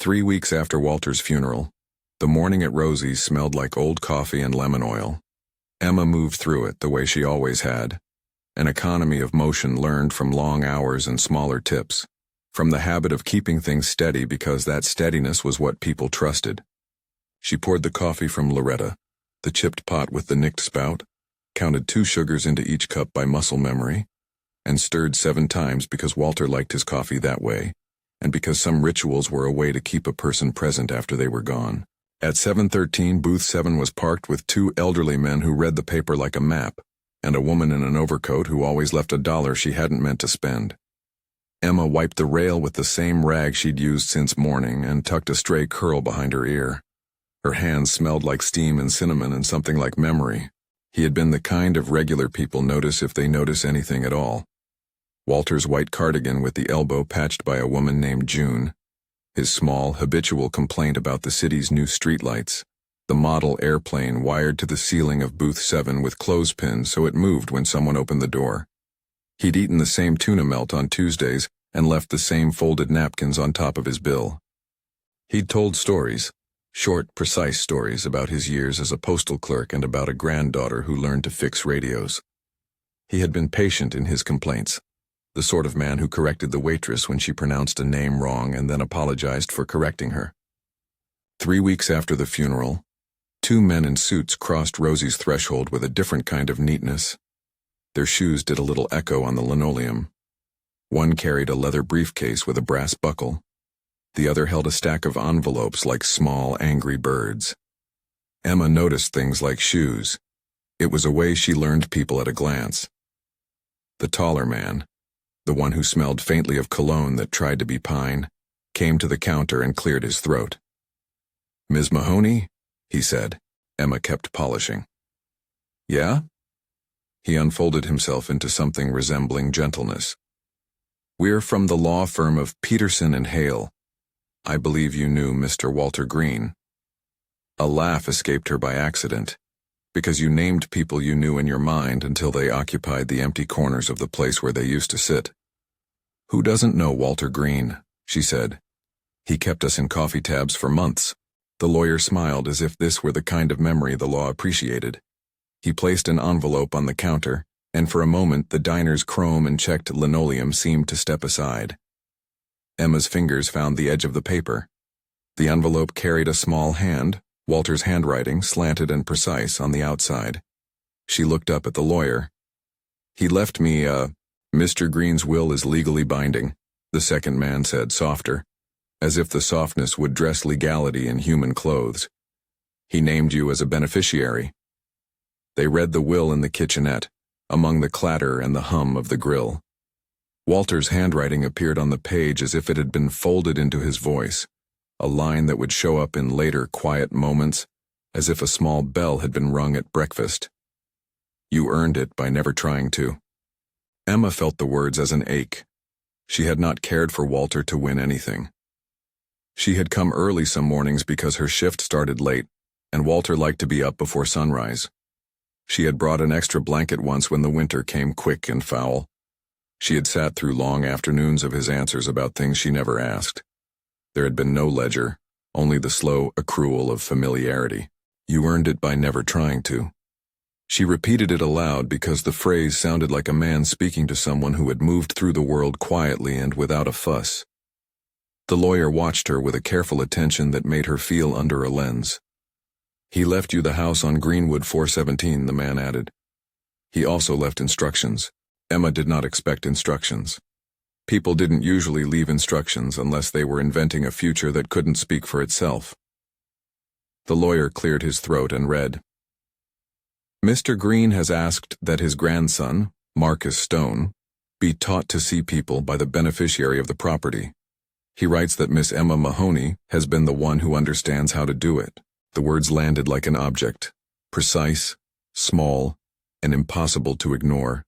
3 weeks after Walter's funeral, the morning at Rosie's smelled like old coffee and lemon oil. Emma moved through it the way she always had, an economy of motion learned from long hours and smaller tips, from the habit of keeping things steady because that steadiness was what people trusted. She poured the coffee from Loretta, the chipped pot with the nicked spout, counted 2 sugars into each cup by muscle memory, and stirred 7 times because Walter liked his coffee that way, and because some rituals were a way to keep a person present after they were gone. At 7:13, booth 7 was parked with 2 elderly men who read the paper like a map, and a woman in an overcoat who always left $1 she hadn't meant to spend. Emma wiped the rail with the same rag she'd used since morning and tucked a stray curl behind her ear. Her hands smelled like steam and cinnamon and something like memory. He had been the kind of regular people notice if they notice anything at all. Walter's white cardigan with the elbow patched by a woman named June. His small, habitual complaint about the city's new streetlights. The model airplane wired to the ceiling of booth 7 with clothespins so it moved when someone opened the door. He'd eaten the same tuna melt on Tuesdays and left the same folded napkins on top of his bill. He'd told stories, short, precise stories about his years as a postal clerk and about a granddaughter who learned to fix radios. He had been patient in his complaints, the sort of man who corrected the waitress when she pronounced a name wrong and then apologized for correcting her. 3 weeks after the funeral, 2 men in suits crossed Rosie's threshold with a different kind of neatness. Their shoes did a little echo on the linoleum. One carried a leather briefcase with a brass buckle. The other held a stack of envelopes like small, angry birds. Emma noticed things like shoes. It was a way she learned people at a glance. The taller man, the one who smelled faintly of cologne that tried to be pine, came to the counter and cleared his throat. "Ms. Mahoney?" he said. Emma kept polishing. "Yeah?" He unfolded himself into something resembling gentleness. "We're from the law firm of Peterson and Hale. I believe you knew Mr. Walter Green." A laugh escaped her by accident, because you named people you knew in your mind until they occupied the empty corners of the place where they used to sit. "Who doesn't know Walter Green?" she said. "He kept us in coffee tabs for months." The lawyer smiled as if this were the kind of memory the law appreciated. He placed an envelope on the counter, and for a moment the diner's chrome and checked linoleum seemed to step aside. Emma's fingers found the edge of the paper. The envelope carried a small hand, Walter's handwriting, slanted and precise, on the outside. She looked up at the lawyer. "He left me, Mr. Green's will is legally binding," the second man said, softer, as if the softness would dress legality in human clothes. "He named you as a beneficiary." They read the will in the kitchenette, among the clatter and the hum of the grill. Walter's handwriting appeared on the page as if it had been folded into his voice, a line that would show up in later quiet moments, as if a small bell had been rung at breakfast. "You earned it by never trying to." Emma felt the words as an ache. She had not cared for Walter to win anything. She had come early some mornings because her shift started late, and Walter liked to be up before sunrise. She had brought an extra blanket once when the winter came quick and foul. She had sat through long afternoons of his answers about things she never asked. There had been no ledger, only the slow accrual of familiarity. "You earned it by never trying to." She repeated it aloud because the phrase sounded like a man speaking to someone who had moved through the world quietly and without a fuss. The lawyer watched her with a careful attention that made her feel under a lens. "He left you the house on Greenwood 417, the man added. He also left instructions. Emma did not expect instructions. People didn't usually leave instructions unless they were inventing a future that couldn't speak for itself. The lawyer cleared his throat and read, "Mr. Green has asked that his grandson, Marcus Stone, be taught to see people by the beneficiary of the property. He writes that Miss Emma Mahoney has been the one who understands how to do it." The words landed like an object, precise, small, and impossible to ignore.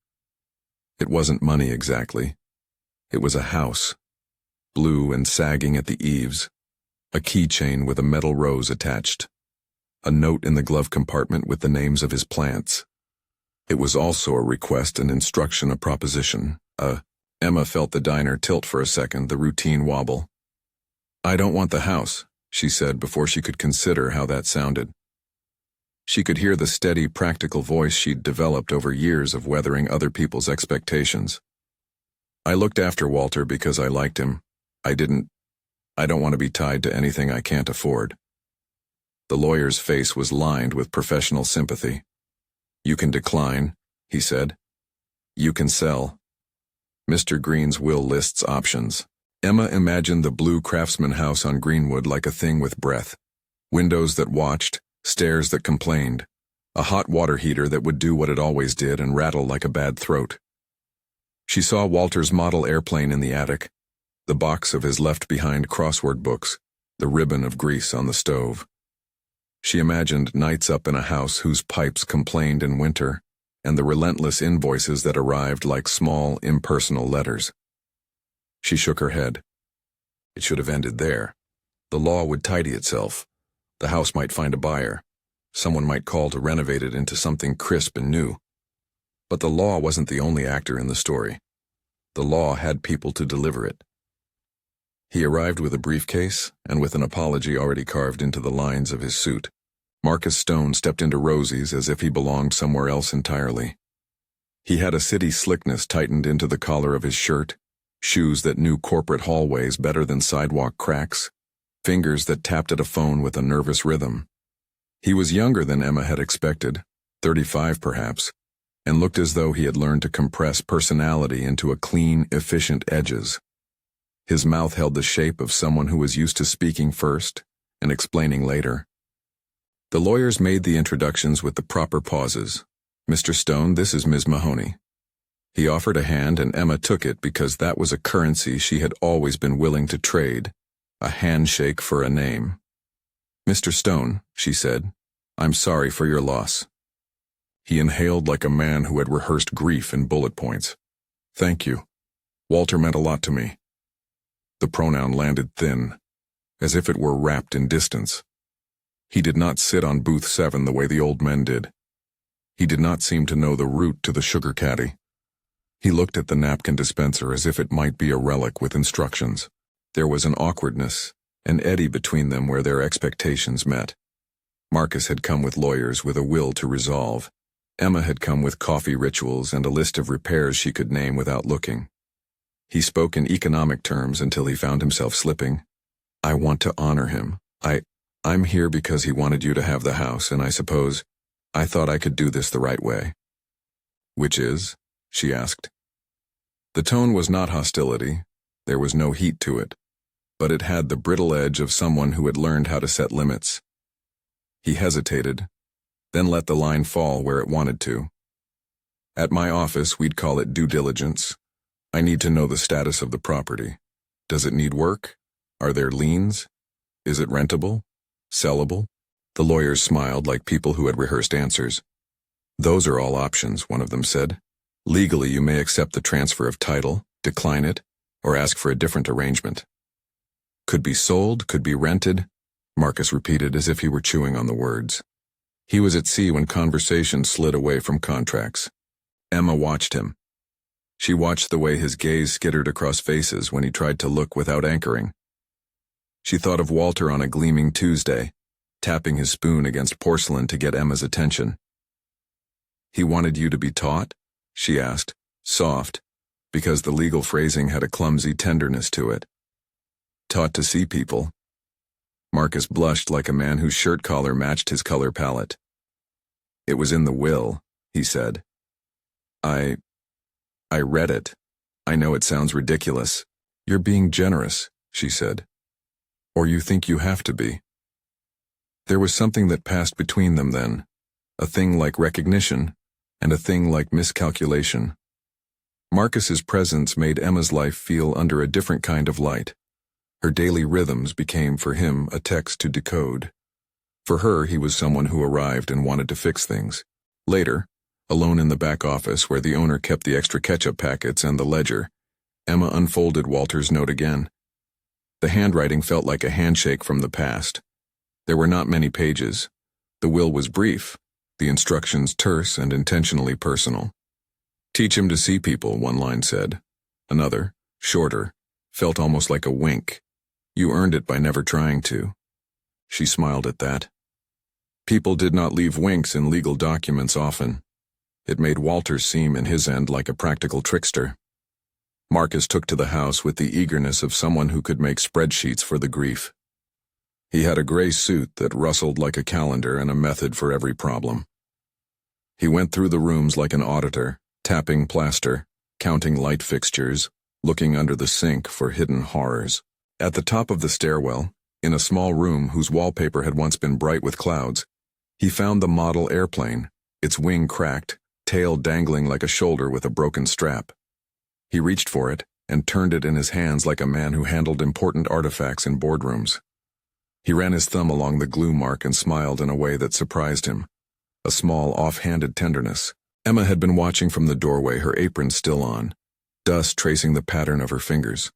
It wasn't money exactly. It was a house, blue and sagging at the eaves, a keychain with a metal rose attached, a note in the glove compartment with the names of his plants. It was also a request, an instruction, a proposition, Emma felt the diner tilt for a second, the routine wobble. I don't want the house, she said before she could consider how that sounded. She could hear the steady, practical voice she'd developed over years of weathering other people's expectations. I looked after Walter because I liked him. I don't want to be tied to anything I can't afford. The lawyer's face was lined with professional sympathy. You can decline, he said. You can sell. Mr. Green's will lists options. Emma imagined the blue craftsman house on Greenwood like a thing with breath. Windows that watched, stairs that complained, a hot water heater that would do what it always did and rattle like a bad throat. She saw Walter's model airplane in the attic, the box of his left-behind crossword books, the ribbon of grease on the stove. She imagined nights up in a house whose pipes complained in winter, and the relentless invoices that arrived like small, impersonal letters. She shook her head. It should have ended there. The law would tidy itself. The house might find a buyer. Someone might call to renovate it into something crisp and new. But the law wasn't the only actor in the story. The law had people to deliver it. He arrived with a briefcase and with an apology already carved into the lines of his suit. Marcus Stone stepped into Rosie's as if he belonged somewhere else entirely. He had a city slickness tightened into the collar of his shirt, shoes that knew corporate hallways better than sidewalk cracks, fingers that tapped at a phone with a nervous rhythm. He was younger than Emma had expected, 35 perhaps, and looked as though he had learned to compress personality into a clean, efficient edges. His mouth held the shape of someone who was used to speaking first and explaining later. The lawyers made the introductions with the proper pauses. Mr. Stone, this is Ms. Mahoney. He offered a hand and Emma took it because that was a currency she had always been willing to trade, a handshake for a name. Mr. Stone, she said, I'm sorry for your loss. He inhaled like a man who had rehearsed grief in bullet points. Thank you. Walter meant a lot to me. The pronoun landed thin, as if it were wrapped in distance. He did not sit on booth 7 the way the old men did. He did not seem to know the route to the sugar caddy. He looked at the napkin dispenser as if it might be a relic with instructions. There was an awkwardness, an eddy between them where their expectations met. Marcus had come with lawyers with a will to resolve. Emma had come with coffee rituals and a list of repairs she could name without looking. He spoke in economic terms until he found himself slipping. I want to honor him. I'm here because he wanted you to have the house, and I thought I could do this the right way. Which is? She asked. The tone was not hostility. There was no heat to it, but it had the brittle edge of someone who had learned how to set limits. He hesitated, then let the line fall where it wanted to. At my office, we'd call it due diligence. I need to know the status of the property. Does it need work? Are there liens? Is it rentable? Sellable? The lawyers smiled like people who had rehearsed answers. Those are all options, one of them said. Legally, you may accept the transfer of title, decline it, or ask for a different arrangement. Could be sold, could be rented, Marcus repeated as if he were chewing on the words. He was at sea when conversation slid away from contracts. Emma watched him. She watched the way his gaze skittered across faces when he tried to look without anchoring. She thought of Walter on a gleaming Tuesday, tapping his spoon against porcelain to get Emma's attention. He wanted you to be taught? She asked, soft, because the legal phrasing had a clumsy tenderness to it. Taught to see people. Marcus blushed like a man whose shirt collar matched his color palette. It was in the will, he said. I read it. I know it sounds ridiculous. You're being generous, she said. Or you think you have to be. There was something that passed between them then, a thing like recognition and a thing like miscalculation. Marcus's presence made Emma's life feel under a different kind of light. Her daily rhythms became for him a text to decode. For her, he was someone who arrived and wanted to fix things. Later, alone in the back office where the owner kept the extra ketchup packets and the ledger, Emma unfolded Walter's note again. The handwriting felt like a handshake from the past. There were not many pages. The will was brief, the instructions terse and intentionally personal. Teach him to see people, one line said. Another, shorter, felt almost like a wink. You earned it by never trying to. She smiled at that. People did not leave winks in legal documents often. It made Walter seem in his end like a practical trickster. Marcus took to the house with the eagerness of someone who could make spreadsheets for the grief. He had a gray suit that rustled like a calendar and a method for every problem. He went through the rooms like an auditor, tapping plaster, counting light fixtures, looking under the sink for hidden horrors. At the top of the stairwell, in a small room whose wallpaper had once been bright with clouds, he found the model airplane, its wing cracked, tail dangling like a shoulder with a broken strap. He reached for it and turned it in his hands like a man who handled important artifacts in boardrooms. He ran his thumb along the glue mark and smiled in a way that surprised him, a small, off-handed tenderness. Emma had been watching from the doorway, her apron still on, dust tracing the pattern of her fingers.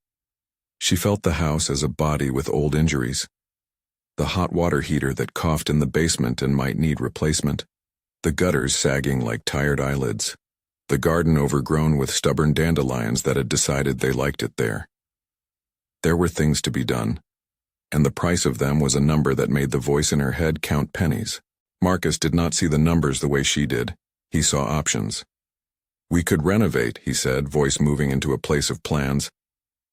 She felt the house as a body with old injuries. The hot water heater that coughed in the basement and might need replacement. The gutters sagging like tired eyelids. The garden overgrown with stubborn dandelions that had decided they liked it there. There were things to be done, and the price of them was a number that made the voice in her head count pennies. Marcus did not see the numbers the way she did. He saw options. We could renovate, he said, voice moving into a place of plans.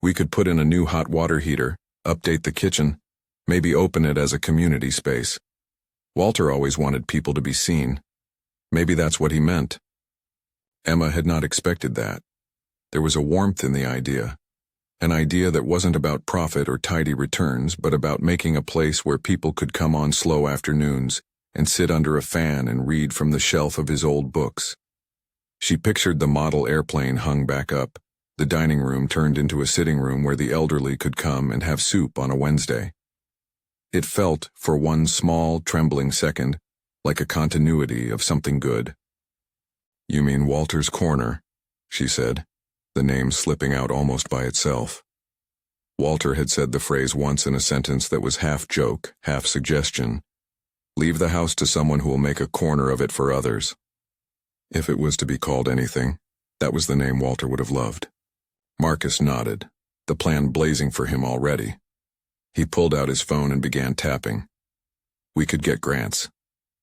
We could put in a new hot water heater, update the kitchen, maybe open it as a community space. Walter always wanted people to be seen. Maybe that's what he meant. Emma had not expected that. There was a warmth in the idea. An idea that wasn't about profit or tidy returns, but about making a place where people could come on slow afternoons and sit under a fan and read from the shelf of his old books. She pictured the model airplane hung back up, the dining room turned into a sitting room where the elderly could come and have soup on a Wednesday. It felt, for one small, trembling second, like a continuity of something good. You mean Walter's Corner, she said, the name slipping out almost by itself. Walter had said the phrase once in a sentence that was half joke, half suggestion. Leave the house to someone who will make a corner of it for others. If it was to be called anything, that was the name Walter would have loved. Marcus nodded, the plan blazing for him already. He pulled out his phone and began tapping. We could get grants.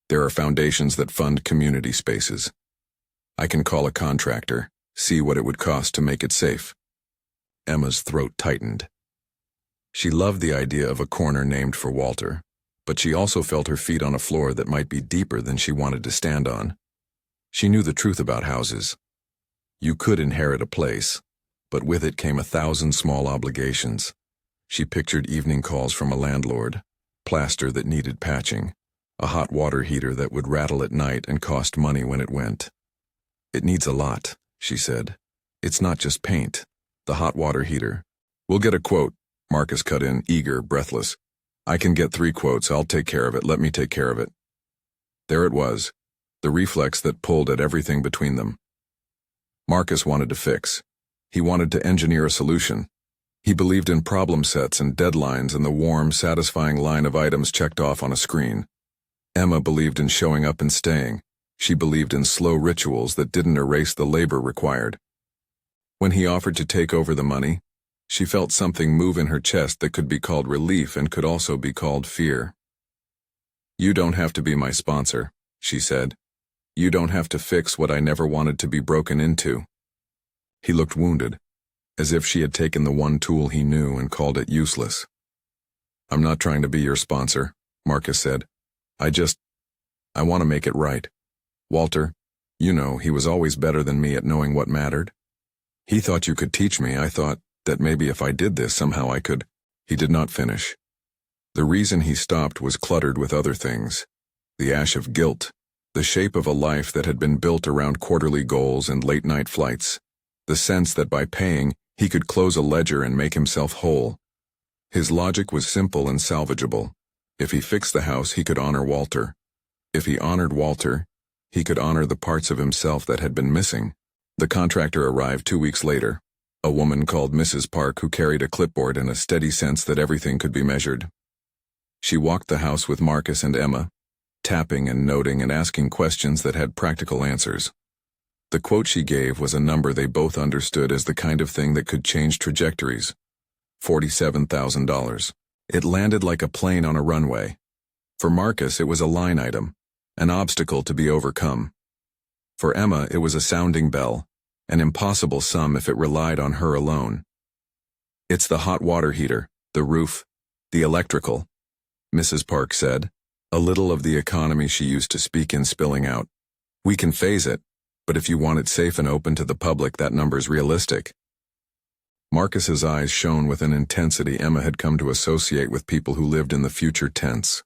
There are foundations that fund community spaces. I can call a contractor, see what it would cost to make it safe. Emma's throat tightened. She loved the idea of a corner named for Walter, but she also felt her feet on a floor that might be deeper than she wanted to stand on. She knew the truth about houses. You could inherit a place, but with it came 1,000 small obligations. She pictured evening calls from a landlord, plaster that needed patching, a hot water heater that would rattle at night and cost money when it went. It needs a lot, she said. It's not just paint. The hot water heater. We'll get a quote, Marcus cut in, eager, breathless. I can get 3 quotes, I'll take care of it, let me take care of it. There it was, the reflex that pulled at everything between them. Marcus wanted to fix. He wanted to engineer a solution. He believed in problem sets and deadlines and the warm, satisfying line of items checked off on a screen. Emma believed in showing up and staying. She believed in slow rituals that didn't erase the labor required. When he offered to take over the money, she felt something move in her chest that could be called relief and could also be called fear. You don't have to be my sponsor, she said. You don't have to fix what I never wanted to be broken into. He looked wounded, as if she had taken the one tool he knew and called it useless. I'm not trying to be your sponsor, Marcus said. I want to make it right. Walter, you know, he was always better than me at knowing what mattered. He thought you could teach me. I thought that maybe if I did this, somehow I could. He did not finish. The reason he stopped was cluttered with other things. The ash of guilt, the shape of a life that had been built around quarterly goals and late-night flights, the sense that by paying, he could close a ledger and make himself whole. His logic was simple and salvageable. If he fixed the house, he could honor Walter. If he honored Walter, he could honor the parts of himself that had been missing. The contractor arrived 2 weeks later, a woman called Mrs. Park who carried a clipboard and a steady sense that everything could be measured. She walked the house with Marcus and Emma, tapping and noting and asking questions that had practical answers. The quote she gave was a number they both understood as the kind of thing that could change trajectories. $47,000. It landed like a plane on a runway. For Marcus, it was a line item, an obstacle to be overcome. For Emma, it was a sounding bell, an impossible sum if it relied on her alone. "It's the hot water heater, the roof, the electrical," Mrs. Park said, a little of the economy she used to speak in spilling out. "We can phase it, but if you want it safe and open to the public, that number's realistic." Marcus's eyes shone with an intensity Emma had come to associate with people who lived in the future tense.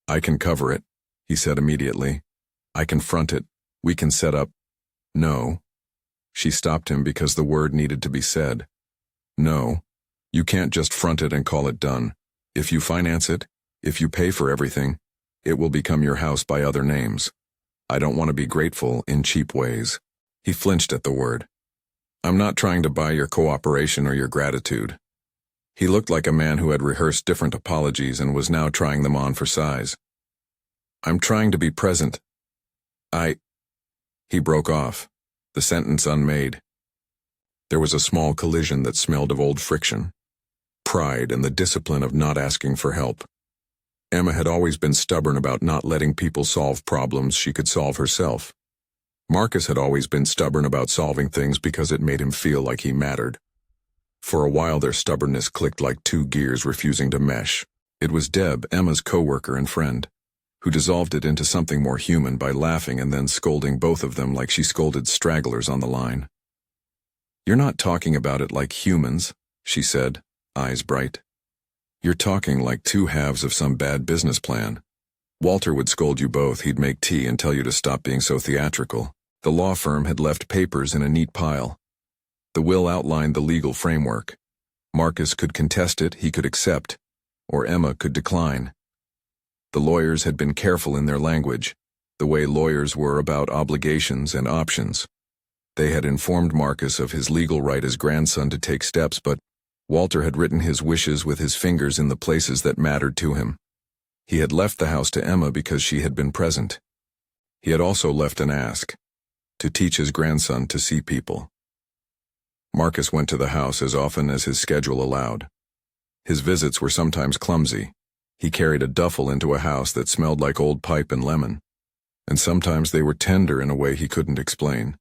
"I can cover it," he said immediately. "I can front it. We can set up." "No." She stopped him because the word needed to be said. "No. You can't just front it and call it done. If you finance it, if you pay for everything, it will become your house by other names. I don't want to be grateful in cheap ways." He flinched at the word. "I'm not trying to buy your cooperation or your gratitude." He looked like a man who had rehearsed different apologies and was now trying them on for size. "I'm trying to be present. He broke off, the sentence unmade. There was a small collision that smelled of old friction, pride and the discipline of not asking for help. Emma had always been stubborn about not letting people solve problems she could solve herself. Marcus had always been stubborn about solving things because it made him feel like he mattered. For a while their stubbornness clicked like two gears refusing to mesh. It was Deb, Emma's co-worker and friend, who dissolved it into something more human by laughing and then scolding both of them like she scolded stragglers on the line. "You're not talking about it like humans," she said, eyes bright. "You're talking like two halves of some bad business plan. Walter would scold you both. He'd make tea and tell you to stop being so theatrical." The law firm had left papers in a neat pile. The will outlined the legal framework. Marcus could contest it, he could accept, or Emma could decline. The lawyers had been careful in their language, the way lawyers were about obligations and options. They had informed Marcus of his legal right as grandson to take steps, but Walter had written his wishes with his fingers in the places that mattered to him. He had left the house to Emma because she had been present. He had also left an ask, to teach his grandson to see people. Marcus went to the house as often as his schedule allowed. His visits were sometimes clumsy. He carried a duffel into a house that smelled like old pipe and lemon, and sometimes they were tender in a way he couldn't explain.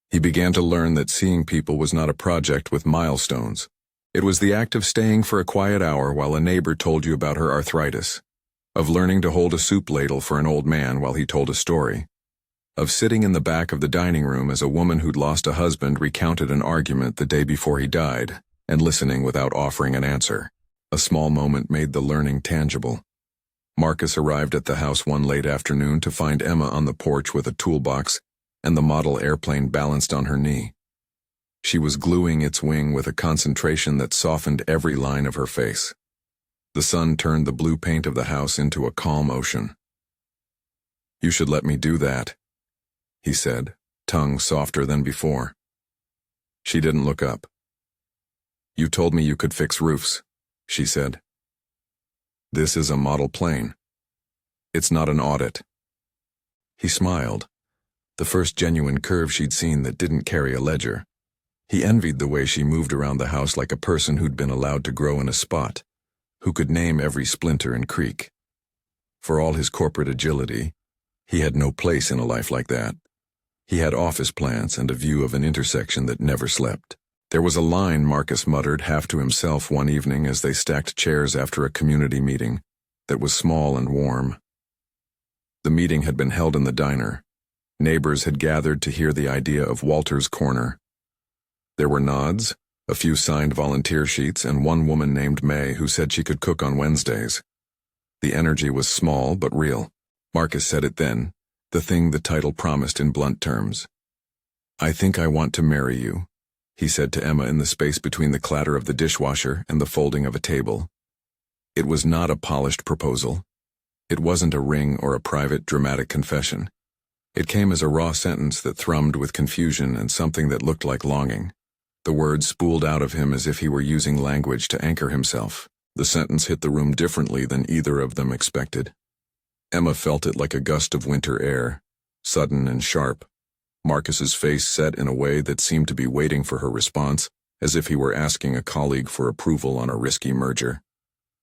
He began to learn that seeing people was not a project with milestones. It was the act of staying for a quiet hour while a neighbor told you about her arthritis, of learning to hold a soup ladle for an old man while he told a story, of sitting in the back of the dining room as a woman who'd lost a husband recounted an argument the day before he died, and listening without offering an answer. A small moment made the learning tangible. Marcus arrived at the house one late afternoon to find Emma on the porch with a toolbox and the model airplane balanced on her knee. She was gluing its wing with a concentration that softened every line of her face. The sun turned the blue paint of the house into a calm ocean. "You should let me do that," he said, tongue softer than before. She didn't look up. "You told me you could fix roofs," she said. "This is a model plane. It's not an audit." He smiled, the first genuine curve she'd seen that didn't carry a ledger. He envied the way she moved around the house like a person who'd been allowed to grow in a spot, who could name every splinter and creak. For all his corporate agility, he had no place in a life like that. He had office plants and a view of an intersection that never slept. There was a line Marcus muttered half to himself one evening as they stacked chairs after a community meeting that was small and warm. The meeting had been held in the diner. Neighbors had gathered to hear the idea of Walter's Corner. There were nods, a few signed volunteer sheets, and one woman named May who said she could cook on Wednesdays. The energy was small but real. Marcus said it then, the thing the title promised in blunt terms. "I think I want to marry you," he said to Emma in the space between the clatter of the dishwasher and the folding of a table. It was not a polished proposal. It wasn't a ring or a private, dramatic confession. It came as a raw sentence that thrummed with confusion and something that looked like longing. The words spooled out of him as if he were using language to anchor himself. The sentence hit the room differently than either of them expected. Emma felt it like a gust of winter air, sudden and sharp. Marcus's face set in a way that seemed to be waiting for her response, as if he were asking a colleague for approval on a risky merger.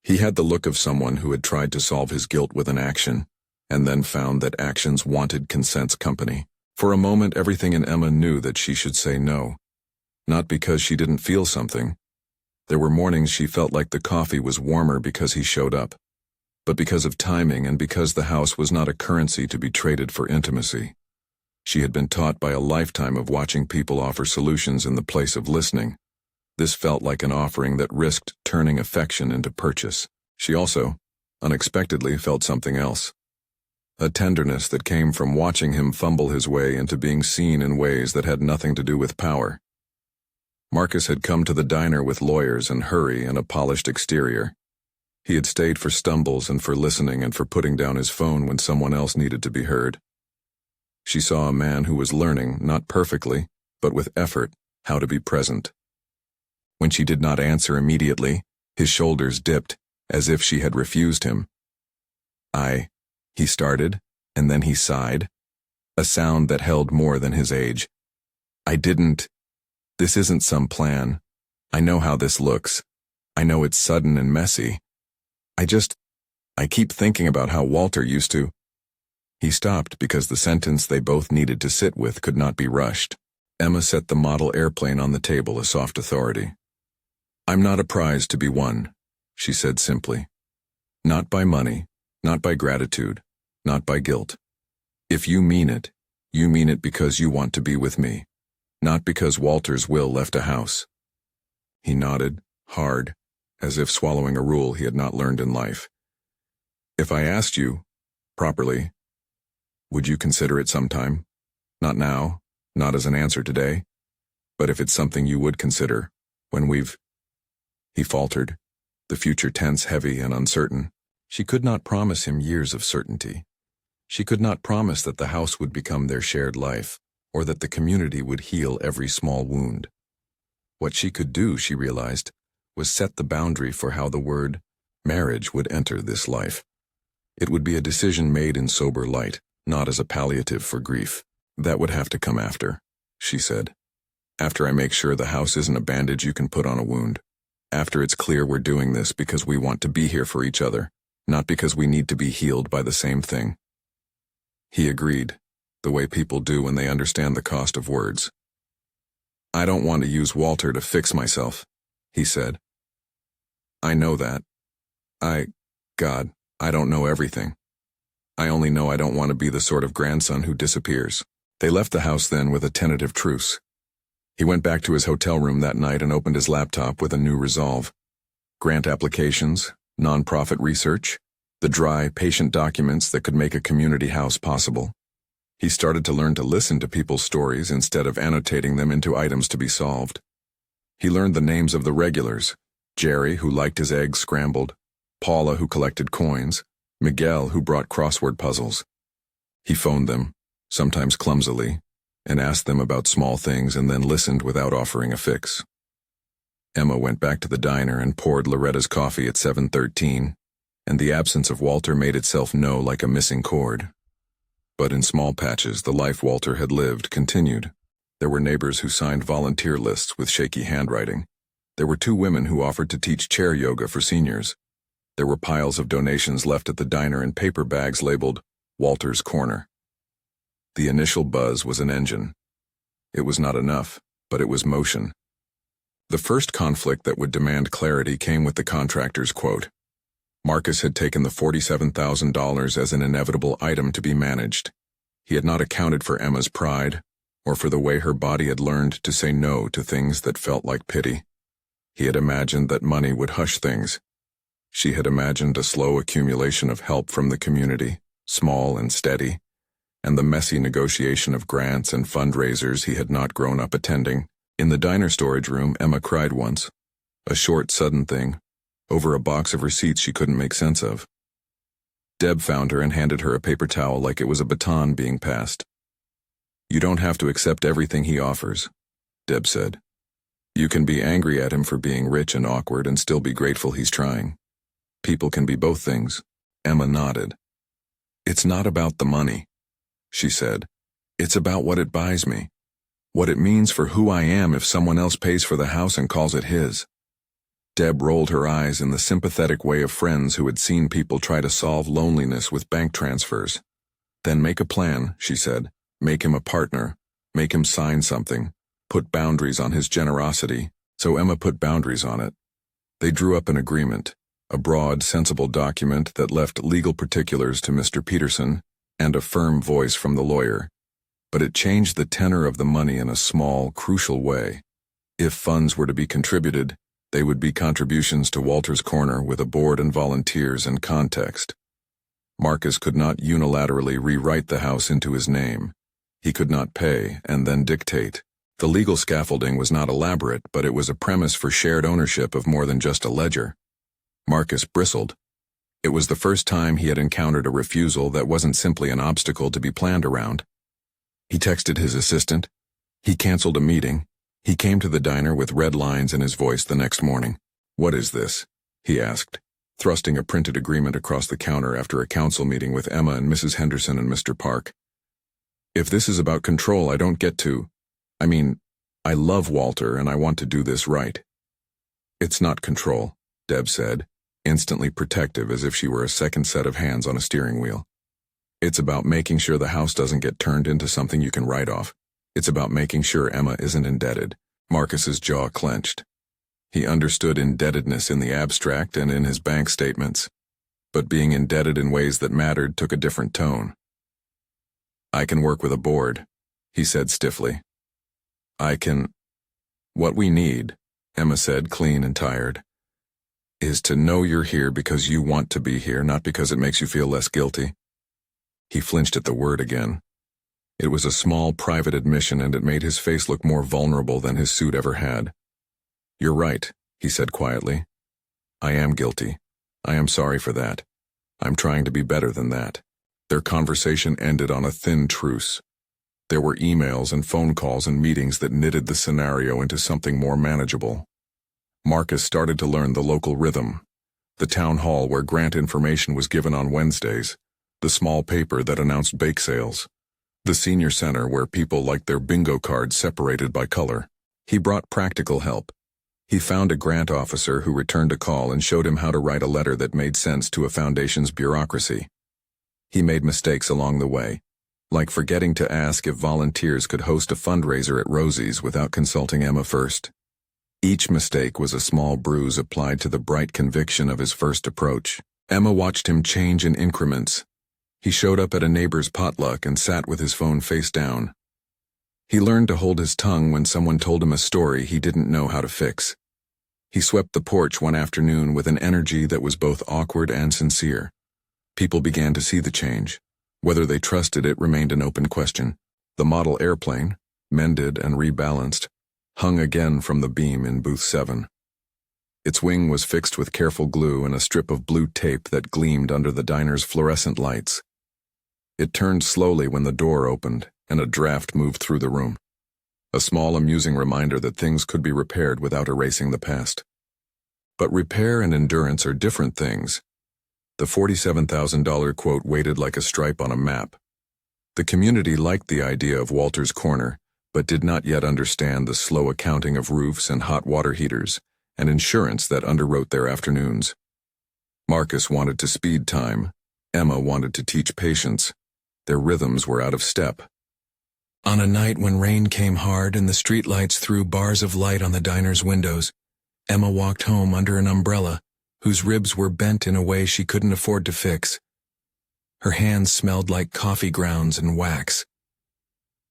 He had the look of someone who had tried to solve his guilt with an action, and then found that actions wanted consent's company. For a moment, everything in Emma knew that she should say no. Not because she didn't feel something. There were mornings she felt like the coffee was warmer because he showed up, but because of timing and because the house was not a currency to be traded for intimacy. She had been taught by a lifetime of watching people offer solutions in the place of listening. This felt like an offering that risked turning affection into purchase. She also, unexpectedly, felt something else. A tenderness that came from watching him fumble his way into being seen in ways that had nothing to do with power. Marcus had come to the diner with lawyers and hurry and a polished exterior. He had stayed for stumbles and for listening and for putting down his phone when someone else needed to be heard. She saw a man who was learning, not perfectly, but with effort, how to be present. When she did not answer immediately, his shoulders dipped, as if she had refused him. He started, and then he sighed, a sound that held more than his age. This isn't some plan. I know how this looks. I know it's sudden and messy. I keep thinking about how Walter used to. He stopped because the sentence they both needed to sit with could not be rushed. Emma set the model airplane on the table, a soft authority. I'm not a prize to be won, she said simply. Not by money, not by gratitude, not by guilt. If you mean it because you want to be with me, not because Walter's will left a house. He nodded, hard, as if swallowing a rule he had not learned in life. If I asked you, properly, would you consider it sometime? Not now, not as an answer today, but if it's something you would consider, when He faltered, the future tense, heavy, and uncertain. She could not promise him years of certainty. She could not promise that the house would become their shared life, or that the community would heal every small wound. What she could do, she realized, was set the boundary for how the word marriage would enter this life. It would be a decision made in sober light, not as a palliative for grief. That would have to come after, she said. After I make sure the house isn't a bandage you can put on a wound. After it's clear we're doing this because we want to be here for each other, not because we need to be healed by the same thing. He agreed, the way people do when they understand the cost of words. I don't want to use Walter to fix myself, he said. I know that. God, I don't know everything. I only know I don't want to be the sort of grandson who disappears. They left the house then with a tentative truce. He went back to his hotel room that night and opened his laptop with a new resolve. Grant applications, nonprofit research, the dry, patient documents that could make a community house possible. He started to learn to listen to people's stories instead of annotating them into items to be solved. He learned the names of the regulars, Jerry, who liked his eggs scrambled, Paula, who collected coins, Miguel, who brought crossword puzzles. He phoned them, sometimes clumsily, and asked them about small things and then listened without offering a fix. Emma went back to the diner and poured Loretta's coffee at 7:13, and the absence of Walter made itself known like a missing chord. But in small patches, the life Walter had lived continued. There were neighbors who signed volunteer lists with shaky handwriting. There were 2 women who offered to teach chair yoga for seniors. There were piles of donations left at the diner in paper bags labeled Walter's Corner. The initial buzz was an engine. It was not enough, but it was motion. The first conflict that would demand clarity came with the contractor's quote. Marcus had taken the $47,000 as an inevitable item to be managed. He had not accounted for Emma's pride, or for the way her body had learned to say no to things that felt like pity. He had imagined that money would hush things. She had imagined a slow accumulation of help from the community, small and steady, and the messy negotiation of grants and fundraisers he had not grown up attending. In the diner storage room, Emma cried once. A short, sudden thing, over a box of receipts she couldn't make sense of. Deb found her and handed her a paper towel like it was a baton being passed. You don't have to accept everything he offers, Deb said. You can be angry at him for being rich and awkward and still be grateful he's trying. People can be both things. Emma nodded. It's not about the money, she said. It's about what it buys me. What it means for who I am if someone else pays for the house and calls it his. Deb rolled her eyes in the sympathetic way of friends who had seen people try to solve loneliness with bank transfers. Then make a plan, she said. Make him a partner. Make him sign something. Put boundaries on his generosity. So Emma put boundaries on it. They drew up an agreement, a broad, sensible document that left legal particulars to Mr. Peterson and a firm voice from the lawyer. But it changed the tenor of the money in a small, crucial way. If funds were to be contributed, they would be contributions to Walter's Corner with a board and volunteers and context. Marcus could not unilaterally rewrite the house into his name. He could not pay and then dictate. The legal scaffolding was not elaborate, but it was a premise for shared ownership of more than just a ledger. Marcus bristled. It was the first time he had encountered a refusal that wasn't simply an obstacle to be planned around. He texted his assistant. He canceled a meeting. He came to the diner with red lines in his voice the next morning. "What is this?" he asked, thrusting a printed agreement across the counter after a council meeting with Emma and Mrs. Henderson and Mr. Park. "If this is about control, I don't get to. I love Walter and I want to do this right." "It's not control," Deb said, instantly protective as if she were a second set of hands on a steering wheel. "It's about making sure the house doesn't get turned into something you can write off. It's about making sure Emma isn't indebted." Marcus's jaw clenched. He understood indebtedness in the abstract and in his bank statements, but being indebted in ways that mattered took a different tone. "I can work with a board," he said stiffly. What we need," Emma said, clean and tired, "is to know you're here because you want to be here, not because it makes you feel less guilty." He flinched at the word again. It was a small, private admission, and it made his face look more vulnerable than his suit ever had. "You're right," he said quietly. "I am guilty. I am sorry for that. I'm trying to be better than that." Their conversation ended on a thin truce. There were emails and phone calls and meetings that knitted the scenario into something more manageable. Marcus started to learn the local rhythm. The town hall where grant information was given on Wednesdays, the small paper that announced bake sales, the senior center where people liked their bingo cards separated by color. He brought practical help. He found a grant officer who returned a call and showed him how to write a letter that made sense to a foundation's bureaucracy. He made mistakes along the way, like forgetting to ask if volunteers could host a fundraiser at Rosie's without consulting Emma first. Each mistake was a small bruise applied to the bright conviction of his first approach. Emma watched him change in increments. He showed up at a neighbor's potluck and sat with his phone face down. He learned to hold his tongue when someone told him a story he didn't know how to fix. He swept the porch one afternoon with an energy that was both awkward and sincere. People began to see the change. Whether they trusted it remained an open question. The model airplane, mended and rebalanced, hung again from the beam in booth 7. Its wing was fixed with careful glue and a strip of blue tape that gleamed under the diner's fluorescent lights. It turned slowly when the door opened and a draft moved through the room. A small, amusing reminder that things could be repaired without erasing the past. But repair and endurance are different things. The $47,000 quote waited like a stripe on a map. The community liked the idea of Walter's Corner, but did not yet understand the slow accounting of roofs and hot water heaters, and insurance that underwrote their afternoons. Marcus wanted to speed time. Emma wanted to teach patience. Their rhythms were out of step. On a night when rain came hard and the streetlights threw bars of light on the diner's windows, Emma walked home under an umbrella, whose ribs were bent in a way she couldn't afford to fix. Her hands smelled like coffee grounds and wax.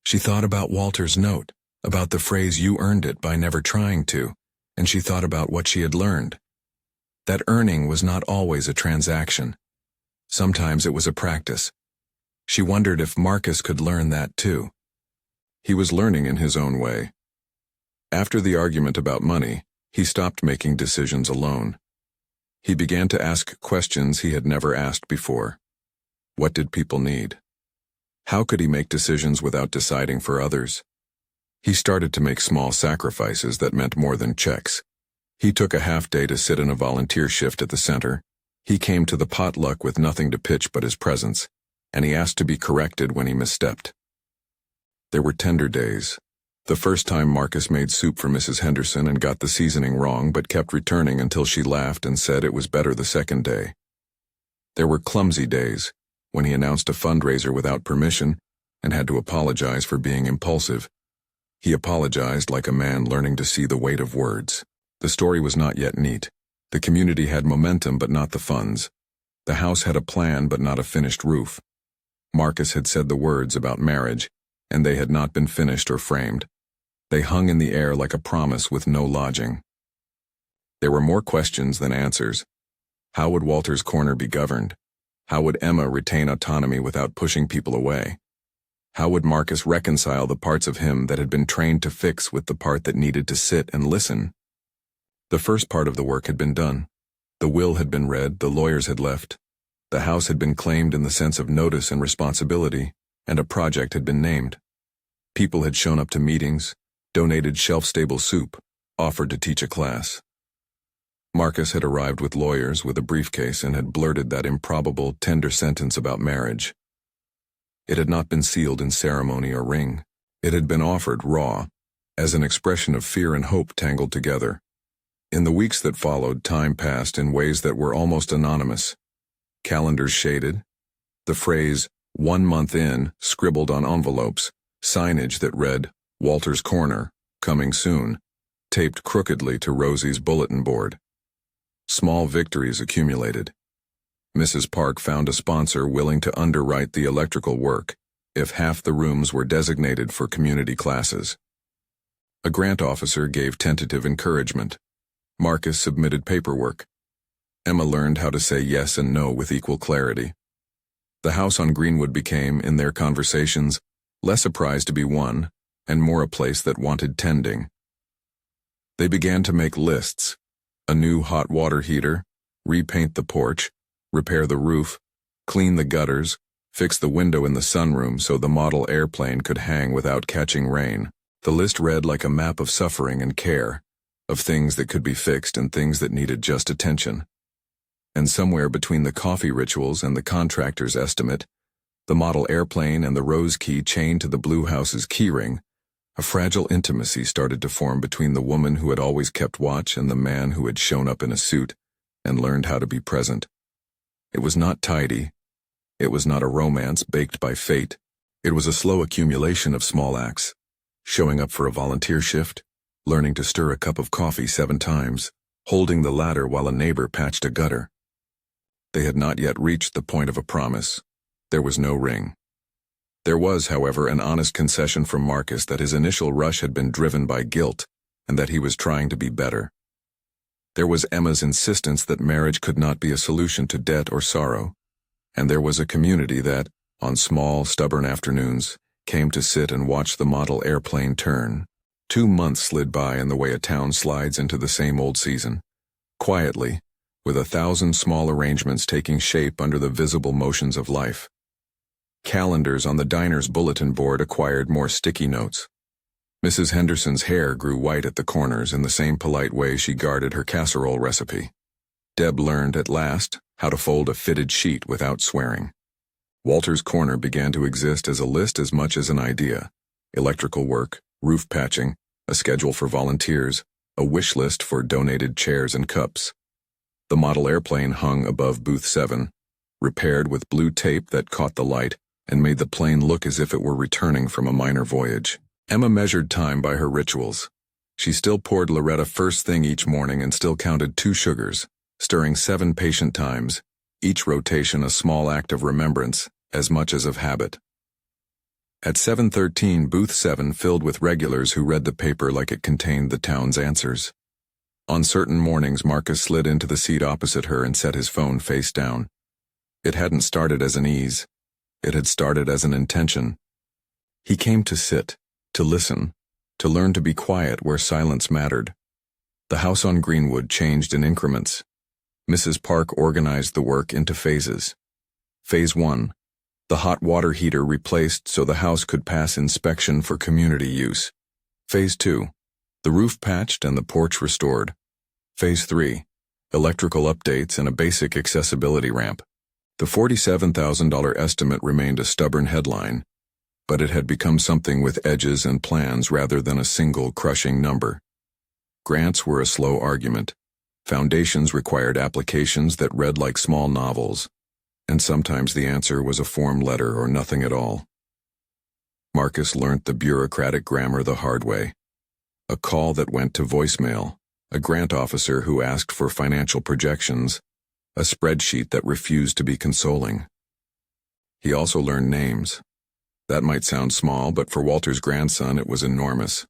She thought about Walter's note, about the phrase "you earned it by never trying to," and she thought about what she had learned. That earning was not always a transaction. Sometimes it was a practice. She wondered if Marcus could learn that too. He was learning in his own way. After the argument about money, he stopped making decisions alone. He began to ask questions he had never asked before. What did people need? How could he make decisions without deciding for others? He started to make small sacrifices that meant more than checks. He took a half day to sit in a volunteer shift at the center. He came to the potluck with nothing to pitch but his presence, and he asked to be corrected when he misstepped. There were tender days, The first time Marcus made soup for Mrs. Henderson and got the seasoning wrong but kept returning until she laughed and said it was better the second day. There were clumsy days, when he announced a fundraiser without permission and had to apologize for being impulsive. He apologized like a man learning to see the weight of words. The story was not yet neat. The community had momentum but not the funds. The house had a plan but not a finished roof. Marcus had said the words about marriage, and they had not been finished or framed. They hung in the air like a promise with no lodging. There were more questions than answers. How would Walter's corner be governed? How would Emma retain autonomy without pushing people away? How would Marcus reconcile the parts of him that had been trained to fix with the part that needed to sit and listen? The first part of the work had been done. The will had been read, the lawyers had left. The house had been claimed in the sense of notice and responsibility, and a project had been named. People had shown up to meetings, donated shelf-stable soup, offered to teach a class. Marcus had arrived with lawyers with a briefcase and had blurted that improbable, tender sentence about marriage. It had not been sealed in ceremony or ring. It had been offered raw, as an expression of fear and hope tangled together. In the weeks that followed, time passed in ways that were almost anonymous. Calendars shaded, the phrase, 1 month in, scribbled on envelopes, signage that read, Walter's Corner, coming soon, taped crookedly to Rosie's bulletin board. Small victories accumulated. Mrs. Park found a sponsor willing to underwrite the electrical work if half the rooms were designated for community classes. A grant officer gave tentative encouragement. Marcus submitted paperwork. Emma learned how to say yes and no with equal clarity. The house on Greenwood became, in their conversations, less a prize to be won and more a place that wanted tending. They began to make lists: a new hot water heater, repaint the porch, repair the roof, clean the gutters, fix the window in the sunroom so the model airplane could hang without catching rain. The list read like a map of suffering and care, of things that could be fixed and things that needed just attention. And somewhere between the coffee rituals and the contractor's estimate, the model airplane and the rose key chained to the blue house's keyring, a fragile intimacy started to form between the woman who had always kept watch and the man who had shown up in a suit and learned how to be present. It was not tidy. It was not a romance baked by fate. It was a slow accumulation of small acts: showing up for a volunteer shift, learning to stir a cup of coffee 7 times, holding the ladder while a neighbor patched a gutter. They had not yet reached the point of a promise. There was no ring. There was, however, an honest concession from Marcus that his initial rush had been driven by guilt and that he was trying to be better. There was Emma's insistence that marriage could not be a solution to debt or sorrow, and there was a community that, on small, stubborn afternoons, came to sit and watch the model airplane turn. 2 months slid by in the way a town slides into the same old season, quietly, with 1,000 small arrangements taking shape under the visible motions of life. Calendars on the diner's bulletin board acquired more sticky notes. Mrs. Henderson's hair grew white at the corners in the same polite way she guarded her casserole recipe. Deb learned, at last, how to fold a fitted sheet without swearing. Walter's Corner began to exist as a list as much as an idea: electrical work, roof patching, a schedule for volunteers, a wish list for donated chairs and cups. The model airplane hung above booth 7, repaired with blue tape that caught the light and made the plane look as if it were returning from a minor voyage. Emma measured time by her rituals. She still poured Loretta first thing each morning and still counted 2 sugars, stirring 7 patient times, each rotation a small act of remembrance as much as of habit. At 7:13, booth 7 filled with regulars who read the paper like it contained the town's answers. On certain mornings, Marcus slid into the seat opposite her and set his phone face down. It hadn't started as an ease. It had started as an intention. He came to sit, to listen, to learn to be quiet where silence mattered. The house on Greenwood changed in increments. Mrs. Park organized the work into phases. Phase 1. The hot water heater replaced so the house could pass inspection for community use. Phase 2. The roof patched and the porch restored. Phase 3. Electrical updates and a basic accessibility ramp. The $47,000 estimate remained a stubborn headline. but it had become something with edges and plans rather than a single crushing number. Grants were a slow argument. Foundations required applications that read like small novels, and sometimes the answer was a form letter or nothing at all. Marcus learnt the bureaucratic grammar the hard way. A call that went to voicemail, a grant officer who asked for financial projections, a spreadsheet that refused to be consoling. He also learned names. That might sound small, but for Walter's grandson it was enormous.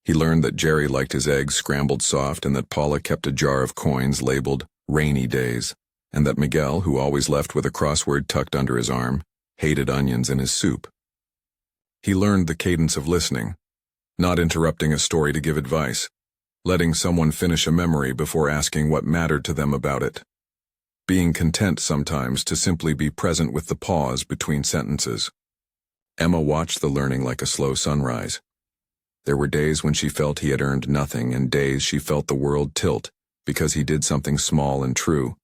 He learned that Jerry liked his eggs scrambled soft and that Paula kept a jar of coins labeled rainy days, and that Miguel, who always left with a crossword tucked under his arm, hated onions in his soup. He learned the cadence of listening, not interrupting a story to give advice, letting someone finish a memory before asking what mattered to them about it. Being content sometimes to simply be present with the pause between sentences. Emma watched the learning like a slow sunrise. There were days when she felt he had earned nothing, and days she felt the world tilt because he did something small and true.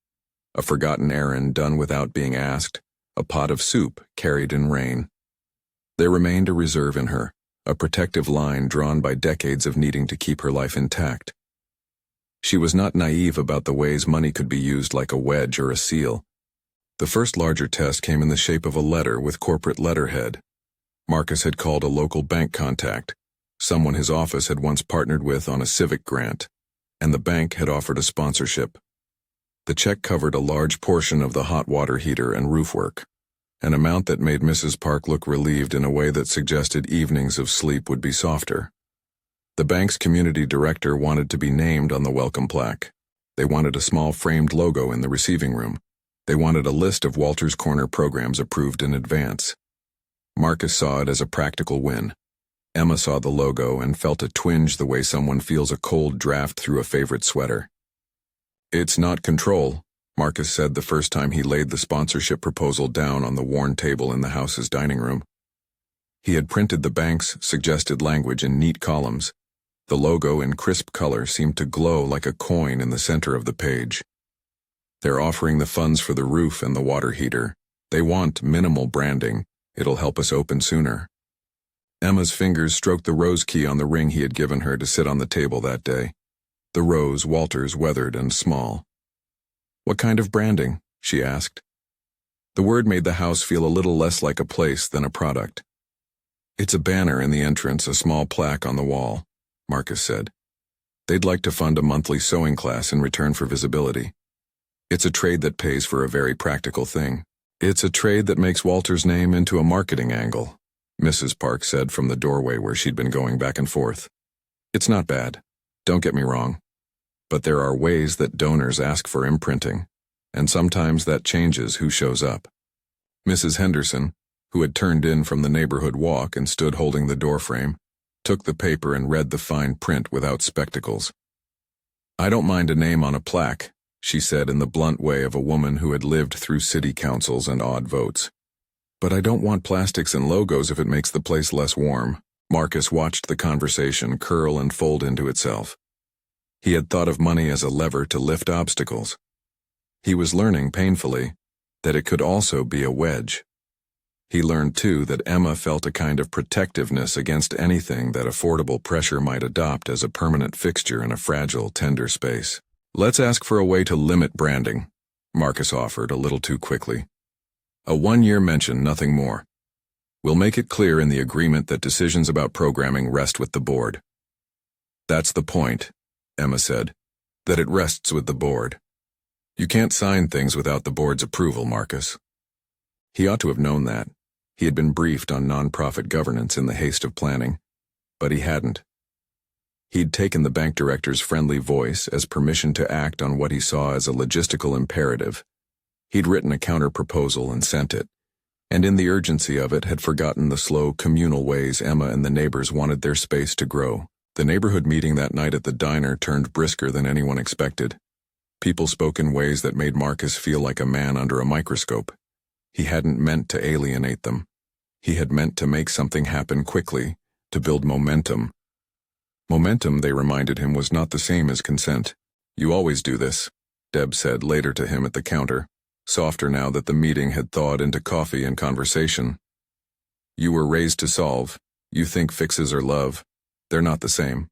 A forgotten errand done without being asked, a pot of soup carried in rain. There remained a reserve in her, a protective line drawn by decades of needing to keep her life intact. She was not naive about the ways money could be used like a wedge or a seal. The first larger test came in the shape of a letter with corporate letterhead. Marcus had called a local bank contact, someone his office had once partnered with on a civic grant, and the bank had offered a sponsorship. The check covered a large portion of the hot water heater and roof work, an amount that made Mrs. Park look relieved in a way that suggested evenings of sleep would be softer. The bank's community director wanted to be named on the welcome plaque. They wanted a small framed logo in the receiving room. They wanted a list of Walter's Corner programs approved in advance. Marcus saw it as a practical win. Emma saw the logo and felt a twinge the way someone feels a cold draft through a favorite sweater. "It's not control," Marcus said the first time he laid the sponsorship proposal down on the worn table in the house's dining room. He had printed the bank's suggested language in neat columns. The logo in crisp color seemed to glow like a coin in the center of the page. "They're offering the funds for the roof and the water heater. They want minimal branding. It'll help us open sooner." Emma's fingers stroked the rose key on the ring he had given her to sit on the table that day. The rose Walter's weathered and small. "What kind of branding?" she asked. The word made the house feel a little less like a place than a product. "It's a banner in the entrance, a small plaque on the wall," Marcus said. "They'd like to fund a monthly sewing class in return for visibility. It's a trade that pays for a very practical thing. It's a trade that makes Walter's name into a marketing angle," Mrs. Park said from the doorway where she'd been going back and forth. "It's not bad, don't get me wrong. But there are ways that donors ask for imprinting, and sometimes that changes who shows up." Mrs. Henderson, who had turned in from the neighborhood walk and stood holding the doorframe, took the paper and read the fine print without spectacles. "I don't mind a name on a plaque," she said in the blunt way of a woman who had lived through city councils and odd votes. "But I don't want plastics and logos if it makes the place less warm." Marcus watched the conversation curl and fold into itself. He had thought of money as a lever to lift obstacles. He was learning painfully that it could also be a wedge. He learned, too, that Emma felt a kind of protectiveness against anything that affordable pressure might adopt as a permanent fixture in a fragile, tender space. "Let's ask for a way to limit branding," Marcus offered a little too quickly. "A 1-year mention, nothing more. We'll make it clear in the agreement that decisions about programming rest with the board." "That's the point," Emma said, "that it rests with the board. You can't sign things without the board's approval, Marcus." He ought to have known that. He had been briefed on nonprofit governance in the haste of planning, but he hadn't. He'd taken the bank director's friendly voice as permission to act on what he saw as a logistical imperative. He'd written a counter-proposal and sent it, and in the urgency of it had forgotten the slow, communal ways Emma and the neighbors wanted their space to grow. The neighborhood meeting that night at the diner turned brisker than anyone expected. People spoke in ways that made Marcus feel like a man under a microscope. He hadn't meant to alienate them. He had meant to make something happen quickly, to build momentum. Momentum, they reminded him, was not the same as consent. "You always do this," Deb said later to him at the counter, softer now that the meeting had thawed into coffee and conversation. You were raised to solve. You think fixes are love. They're not the same.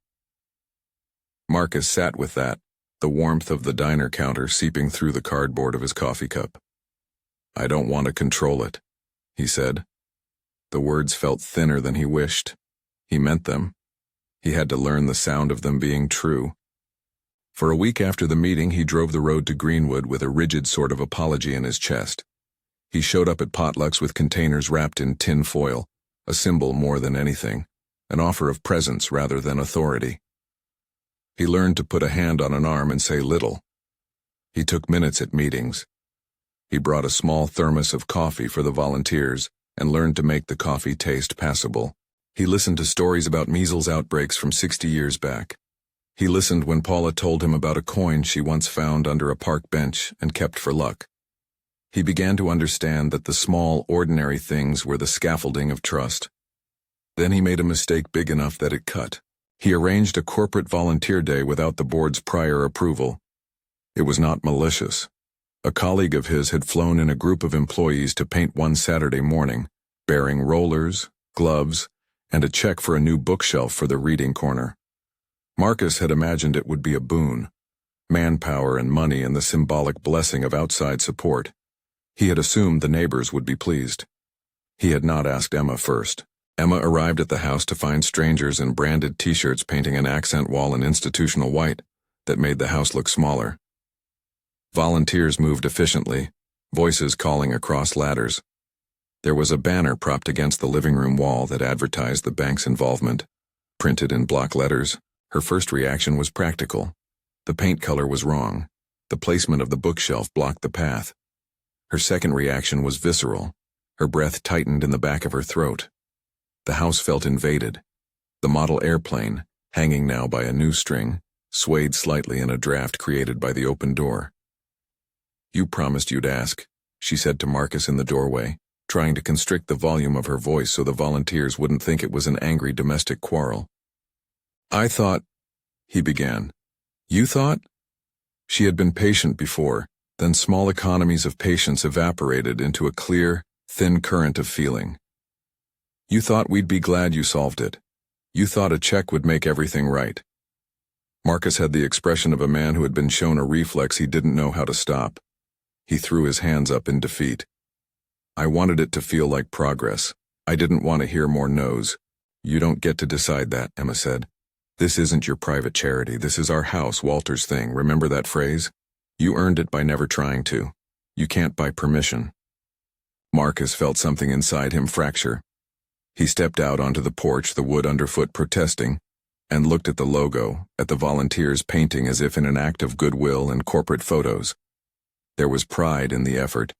Marcus sat with that, the warmth of the diner counter seeping through the cardboard of his coffee cup. I don't want to control it, he said. The words felt thinner than he wished. He meant them. He had to learn the sound of them being true. For a week after the meeting, he drove the road to Greenwood with a rigid sort of apology in his chest. He showed up at potlucks with containers wrapped in tin foil, a symbol more than anything, an offer of presence rather than authority. He learned to put a hand on an arm and say little. He took minutes at meetings. He brought a small thermos of coffee for the volunteers and learned to make the coffee taste passable. He listened to stories about measles outbreaks from 60 years back. He listened when Paula told him about a coin she once found under a park bench and kept for luck. He began to understand that the small, ordinary things were the scaffolding of trust. Then he made a mistake big enough that it cut. He arranged a corporate volunteer day without the board's prior approval. It was not malicious. A colleague of his had flown in a group of employees to paint one Saturday morning, bearing rollers, gloves, and a check for a new bookshelf for the reading corner. Marcus had imagined it would be a boon, manpower and money and the symbolic blessing of outside support. He had assumed the neighbors would be pleased. He had not asked Emma first. Emma arrived at the house to find strangers in branded t-shirts painting an accent wall in institutional white that made the house look smaller. Volunteers moved efficiently, voices calling across ladders. There was a banner propped against the living room wall that advertised the bank's involvement. Printed in block letters, her first reaction was practical. The paint color was wrong. The placement of the bookshelf blocked the path. Her second reaction was visceral. Her breath tightened in the back of her throat. The house felt invaded. The model airplane, hanging now by a new string, swayed slightly in a draft created by the open door. You promised you'd ask, she said to Marcus in the doorway, trying to constrict the volume of her voice so the volunteers wouldn't think it was an angry domestic quarrel. I thought, he began. You thought? She had been patient before, then small economies of patience evaporated into a clear, thin current of feeling. You thought we'd be glad you solved it. You thought a check would make everything right. Marcus had the expression of a man who had been shown a reflex he didn't know how to stop. He threw his hands up in defeat. I wanted it to feel like progress. I didn't want to hear more no's. You don't get to decide that, Emma said. This isn't your private charity. This is our house, Walter's thing. Remember that phrase? You earned it by never trying to. You can't buy permission. Marcus felt something inside him fracture. He stepped out onto the porch, the wood underfoot protesting, and looked at the logo, at the volunteers painting as if in an act of goodwill and corporate photos. There was pride in the effort,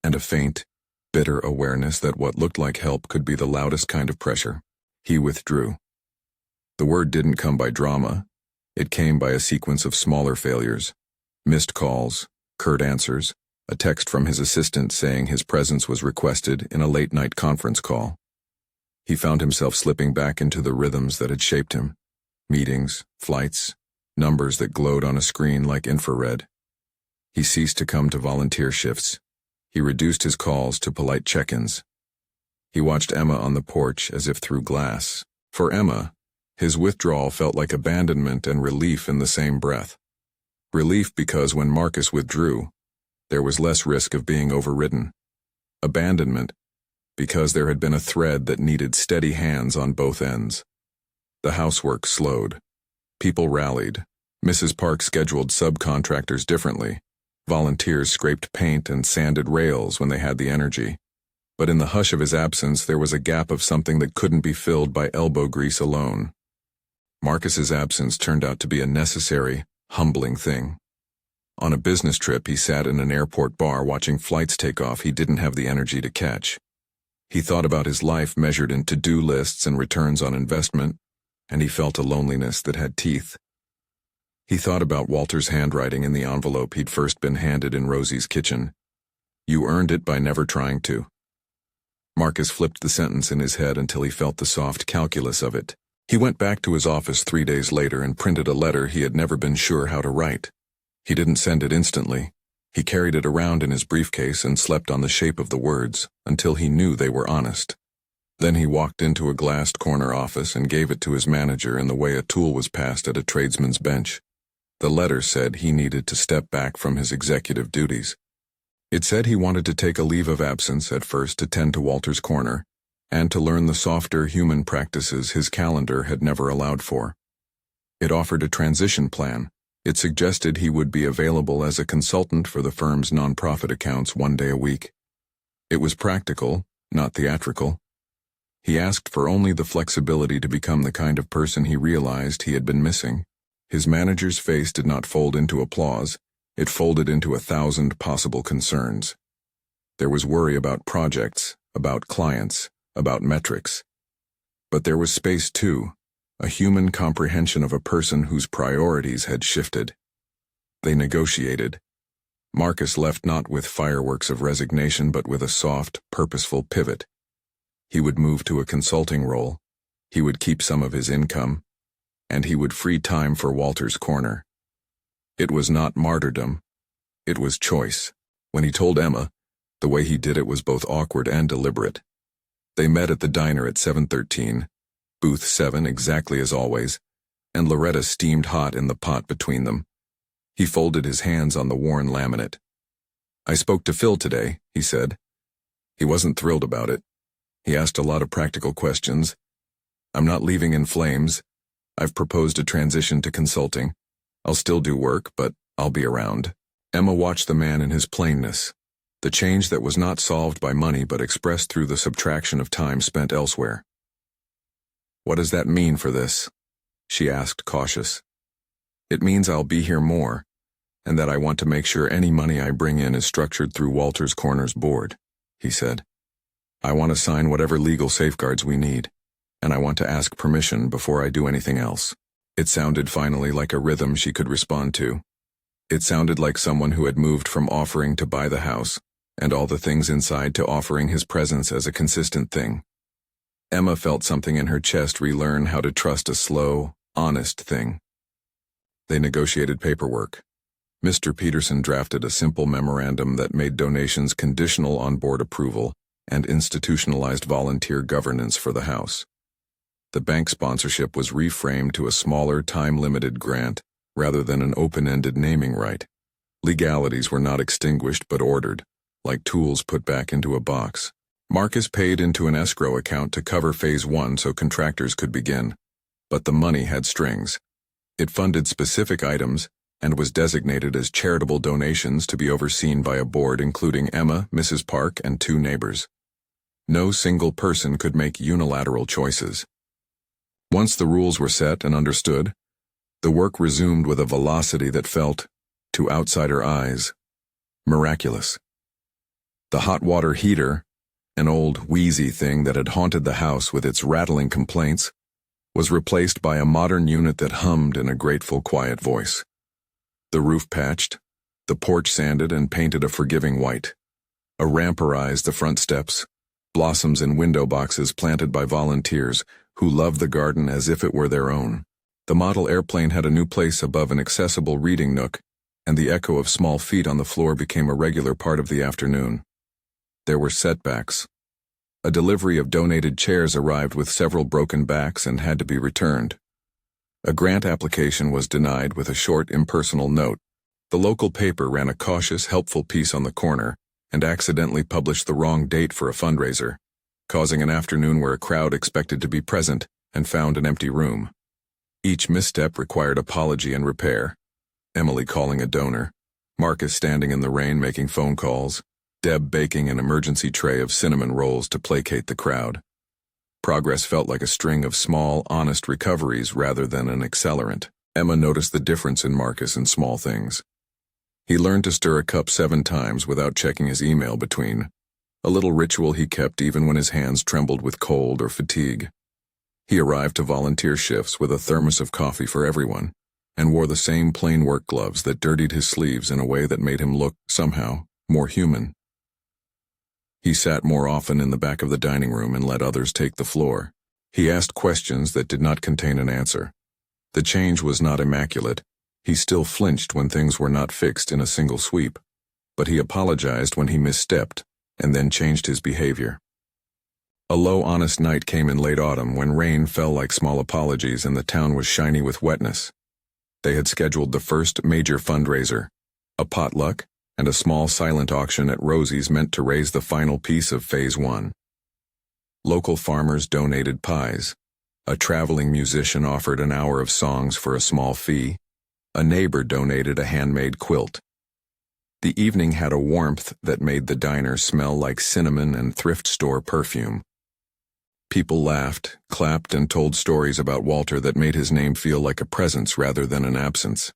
and a faint, bitter awareness that what looked like help could be the loudest kind of pressure. He withdrew. The word didn't come by drama. It came by a sequence of smaller failures. Missed calls, curt answers, a text from his assistant saying his presence was requested in a late-night conference call. He found himself slipping back into the rhythms that had shaped him. Meetings, flights, numbers that glowed on a screen like infrared. He ceased to come to volunteer shifts. He reduced his calls to polite check-ins. He watched Emma on the porch as if through glass. For Emma, his withdrawal felt like abandonment and relief in the same breath. Relief because when Marcus withdrew, there was less risk of being overridden. Abandonment because there had been a thread that needed steady hands on both ends. The housework slowed. People rallied. Mrs. Park scheduled subcontractors differently. Volunteers scraped paint and sanded rails when they had the energy. But in the hush of his absence, there was a gap of something that couldn't be filled by elbow grease alone. Marcus's absence turned out to be a necessary, humbling thing. On a business trip, he sat in an airport bar watching flights take off he didn't have the energy to catch. He thought about his life measured in to-do lists and returns on investment, and he felt a loneliness that had teeth. He thought about Walter's handwriting in the envelope he'd first been handed in Rosie's kitchen. You earned it by never trying to. Marcus flipped the sentence in his head until he felt the soft calculus of it. He went back to his office 3 days later and printed a letter he had never been sure how to write. He didn't send it instantly. He carried it around in his briefcase and slept on the shape of the words until he knew they were honest. Then he walked into a glassed corner office and gave it to his manager in the way a tool was passed at a tradesman's bench. The letter said he needed to step back from his executive duties. It said he wanted to take a leave of absence at first to tend to Walter's corner, and to learn the softer human practices his calendar had never allowed for. It offered a transition plan. It suggested he would be available as a consultant for the firm's nonprofit accounts 1 day a week. It was practical, not theatrical. He asked for only the flexibility to become the kind of person he realized he had been missing. His manager's face did not fold into applause. It folded into 1,000 possible concerns. There was worry about projects, about clients, about metrics. But there was space too, a human comprehension of a person whose priorities had shifted. They negotiated. Marcus left not with fireworks of resignation but with a soft, purposeful pivot. He would move to a consulting role. He would keep some of his income. And he would free time for Walter's corner. It was not martyrdom. It was choice. When he told Emma, the way he did it was both awkward and deliberate. They met at the diner at 7:13, booth 7 exactly as always, and Loretta steamed hot in the pot between them. He folded his hands on the worn laminate. "I spoke to Phil today," he said. He wasn't thrilled about it. He asked a lot of practical questions. "I'm not leaving in flames. I've proposed a transition to consulting. I'll still do work, but I'll be around." Emma watched the man in his plainness, the change that was not solved by money but expressed through the subtraction of time spent elsewhere. "What does that mean for this?" she asked, cautious. "It means I'll be here more, and that I want to make sure any money I bring in is structured through Walter's Corners board," he said. "I want to sign whatever legal safeguards we need, and I want to ask permission before I do anything else." It sounded finally like a rhythm she could respond to. It sounded like someone who had moved from offering to buy the house, and all the things inside, to offering his presence as a consistent thing. Emma felt something in her chest relearn how to trust a slow, honest thing. They negotiated paperwork. Mr. Peterson drafted a simple memorandum that made donations conditional on board approval and institutionalized volunteer governance for the house. The bank sponsorship was reframed to a smaller, time-limited grant rather than an open-ended naming right. Legalities were not extinguished but ordered, like tools put back into a box. Marcus paid into an escrow account to cover Phase 1 so contractors could begin. But the money had strings. It funded specific items and was designated as charitable donations to be overseen by a board including Emma, Mrs. Park, and 2 neighbors. No single person could make unilateral choices. Once the rules were set and understood, the work resumed with a velocity that felt, to outsider eyes, miraculous. The hot water heater, an old, wheezy thing that had haunted the house with its rattling complaints, was replaced by a modern unit that hummed in a grateful, quiet voice. The roof patched, the porch sanded and painted a forgiving white. A ramperized the front steps, blossoms in window boxes planted by volunteers who loved the garden as if it were their own. The model airplane had a new place above an accessible reading nook, and the echo of small feet on the floor became a regular part of the afternoon. There were setbacks. A delivery of donated chairs arrived with several broken backs and had to be returned. A grant application was denied with a short, impersonal note. The local paper ran a cautious, helpful piece on the corner and accidentally published the wrong date for a fundraiser, causing an afternoon where a crowd expected to be present and found an empty room. Each misstep required apology and repair. Emily calling a donor, Marcus standing in the rain making phone calls, Deb baking an emergency tray of cinnamon rolls to placate the crowd. Progress felt like a string of small, honest recoveries rather than an accelerant. Emma noticed the difference in Marcus in small things. He learned to stir a cup 7 times without checking his email between, a little ritual he kept even when his hands trembled with cold or fatigue. He arrived to volunteer shifts with a thermos of coffee for everyone, and wore the same plain work gloves that dirtied his sleeves in a way that made him look, somehow, more human. He sat more often in the back of the dining room and let others take the floor. He asked questions that did not contain an answer. The change was not immaculate. He still flinched when things were not fixed in a single sweep, but he apologized when he misstepped and then changed his behavior. A low, honest night came in late autumn when rain fell like small apologies and the town was shiny with wetness. They had scheduled the first major fundraiser, a potluck, and a small silent auction at Rosie's meant to raise the final piece of Phase 1. Local farmers donated pies. A traveling musician offered an hour of songs for a small fee. A neighbor donated a handmade quilt. The evening had a warmth that made the diner smell like cinnamon and thrift store perfume. People laughed, clapped, and told stories about Walter that made his name feel like a presence rather than an absence.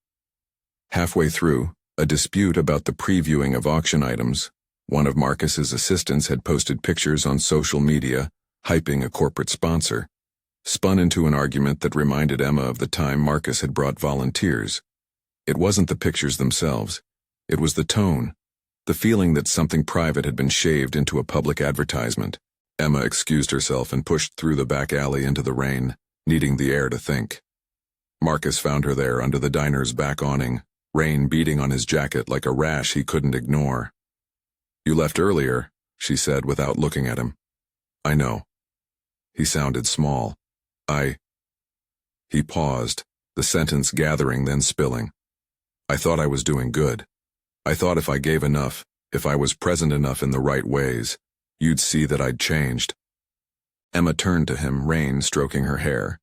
Halfway through, a dispute about the previewing of auction items, one of Marcus's assistants had posted pictures on social media, hyping a corporate sponsor, spun into an argument that reminded Emma of the time Marcus had brought volunteers. It wasn't the pictures themselves. It was the tone, the feeling that something private had been shaved into a public advertisement. Emma excused herself and pushed through the back alley into the rain, needing the air to think. Marcus found her there under the diner's back awning, rain beating on his jacket like a rash he couldn't ignore. "You left earlier," she said without looking at him. "I know." He sounded small. He paused, the sentence gathering then spilling. "I thought I was doing good. I thought if I gave enough, if I was present enough in the right ways, you'd see that I'd changed." Emma turned to him, rain stroking her hair.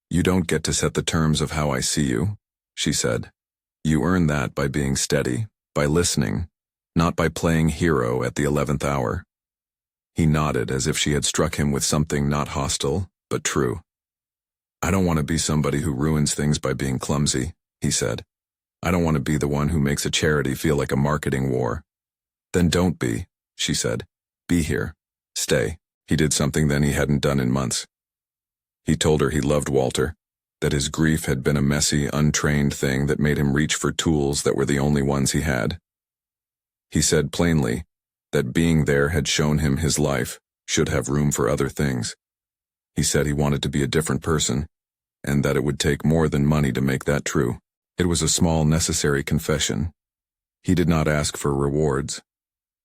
"You don't get to set the terms of how I see you," she said. "You earn that by being steady, by listening, not by playing hero at the 11th hour." He nodded as if she had struck him with something not hostile, but true. "I don't want to be somebody who ruins things by being clumsy," he said. "I don't want to be the one who makes a charity feel like a marketing war." "Then don't be," she said. "Be here. Stay." He did something then he hadn't done in months. He told her he loved Walter, that his grief had been a messy, untrained thing that made him reach for tools that were the only ones he had. He said plainly that being there had shown him his life should have room for other things. He said he wanted to be a different person, and that it would take more than money to make that true. It was a small, necessary confession. He did not ask for rewards.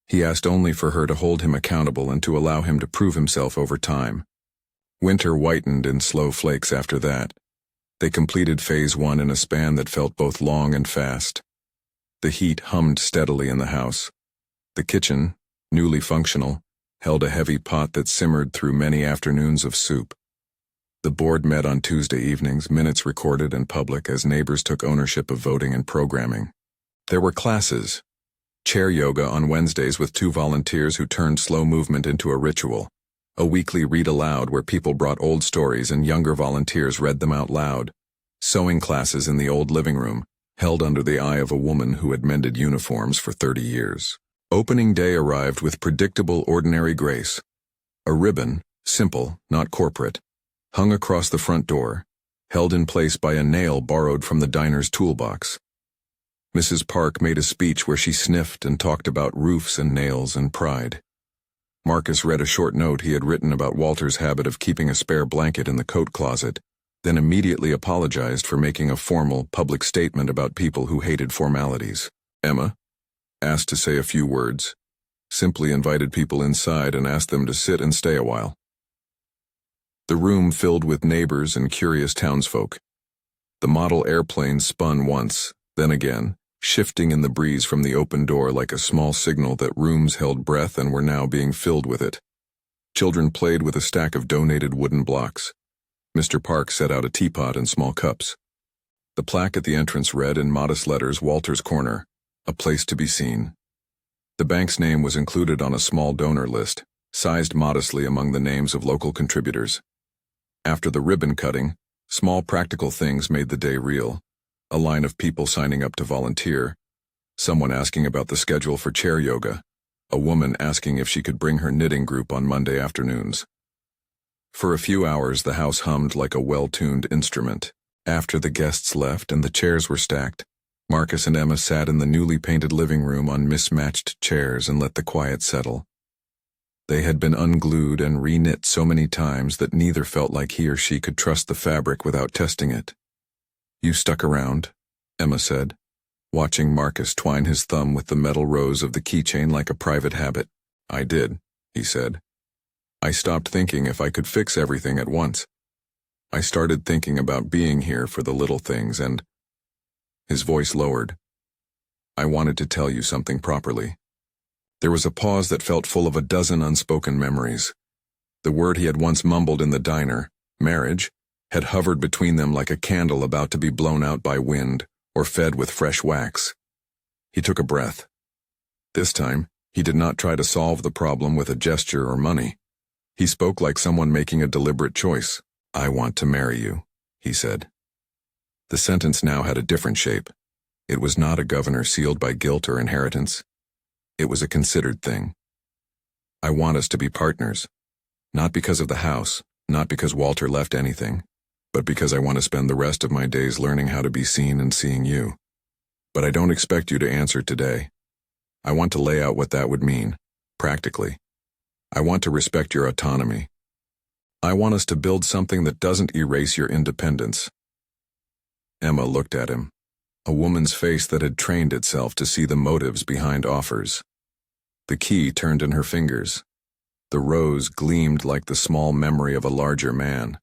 He asked only for her to hold him accountable and to allow him to prove himself over time. Winter whitened in slow flakes after that. They completed Phase 1 in a span that felt both long and fast. The heat hummed steadily in the house. The kitchen, newly functional, held a heavy pot that simmered through many afternoons of soup. The board met on Tuesday evenings, minutes recorded and public as neighbors took ownership of voting and programming. There were classes. Chair yoga on Wednesdays with 2 volunteers who turned slow movement into a ritual. A weekly read aloud where people brought old stories and younger volunteers read them out loud. Sewing classes in the old living room, held under the eye of a woman who had mended uniforms for 30 years. Opening day arrived with predictable, ordinary grace. A ribbon, simple, not corporate, hung across the front door, held in place by a nail borrowed from the diner's toolbox. Mrs. Park made a speech where she sniffed and talked about roofs and nails and pride. Marcus read a short note he had written about Walter's habit of keeping a spare blanket in the coat closet, then immediately apologized for making a formal, public statement about people who hated formalities. Emma, asked to say a few words, simply invited people inside and asked them to sit and stay a while. The room filled with neighbors and curious townsfolk. The model airplane spun once, then again, shifting in the breeze from the open door like a small signal that rooms held breath and were now being filled with it. Children played with a stack of donated wooden blocks. Mr. Park set out a teapot and small cups. The plaque at the entrance read in modest letters, "Walter's Corner, a place to be seen." The bank's name was included on a small donor list, sized modestly among the names of local contributors. After the ribbon cutting, small practical things made the day real. A line of people signing up to volunteer, someone asking about the schedule for chair yoga, a woman asking if she could bring her knitting group on Monday afternoons. For a few hours the house hummed like a well-tuned instrument. After the guests left and the chairs were stacked, Marcus and Emma sat in the newly painted living room on mismatched chairs and let the quiet settle. They had been unglued and re-knit so many times that neither felt like he or she could trust the fabric without testing it. "You stuck around," Emma said, watching Marcus twine his thumb with the metal rose of the keychain like a private habit. "I did," he said. I stopped thinking if I could fix everything at once. I started thinking about being here for the little things and... His voice lowered. I wanted to tell you something properly. There was a pause that felt full of a dozen unspoken memories. The word he had once mumbled in the diner, marriage, had hovered between them like a candle about to be blown out by wind or fed with fresh wax. He took a breath. This time, he did not try to solve the problem with a gesture or money. He spoke like someone making a deliberate choice. I want to marry you, he said. The sentence now had a different shape. It was not a governor sealed by guilt or inheritance. It was a considered thing. I want us to be partners. Not because of the house, not because Walter left anything, but because I want to spend the rest of my days learning how to be seen and seeing you. But I don't expect you to answer today. I want to lay out what that would mean, practically. I want to respect your autonomy. I want us to build something that doesn't erase your independence. Emma looked at him, a woman's face that had trained itself to see the motives behind offers. The key turned in her fingers. The rose gleamed like the small memory of a larger man.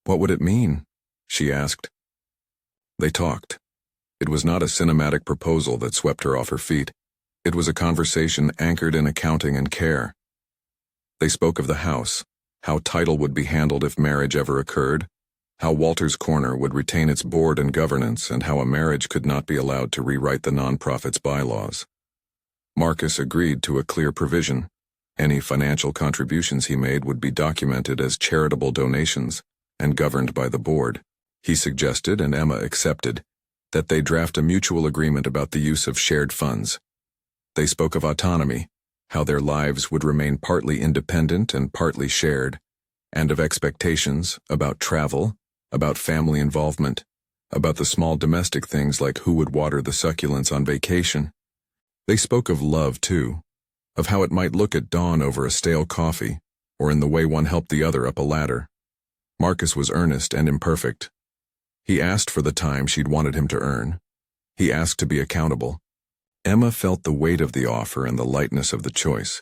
What would it mean? She asked. They talked. It was not a cinematic proposal that swept her off her feet. It was a conversation anchored in accounting and care. They spoke of the house, how title would be handled if marriage ever occurred, how Walter's Corner would retain its board and governance, and how a marriage could not be allowed to rewrite the nonprofit's bylaws. Marcus agreed to a clear provision. Any financial contributions he made would be documented as charitable donations and governed by the board. He suggested, and Emma accepted, that they draft a mutual agreement about the use of shared funds. They spoke of autonomy, how their lives would remain partly independent and partly shared, and of expectations, about travel, about family involvement, about the small domestic things like who would water the succulents on vacation. They spoke of love, too, of how it might look at dawn over a stale coffee, or in the way one helped the other up a ladder. Marcus was earnest and imperfect. He asked for the time she'd wanted him to earn. He asked to be accountable. Emma felt the weight of the offer and the lightness of the choice.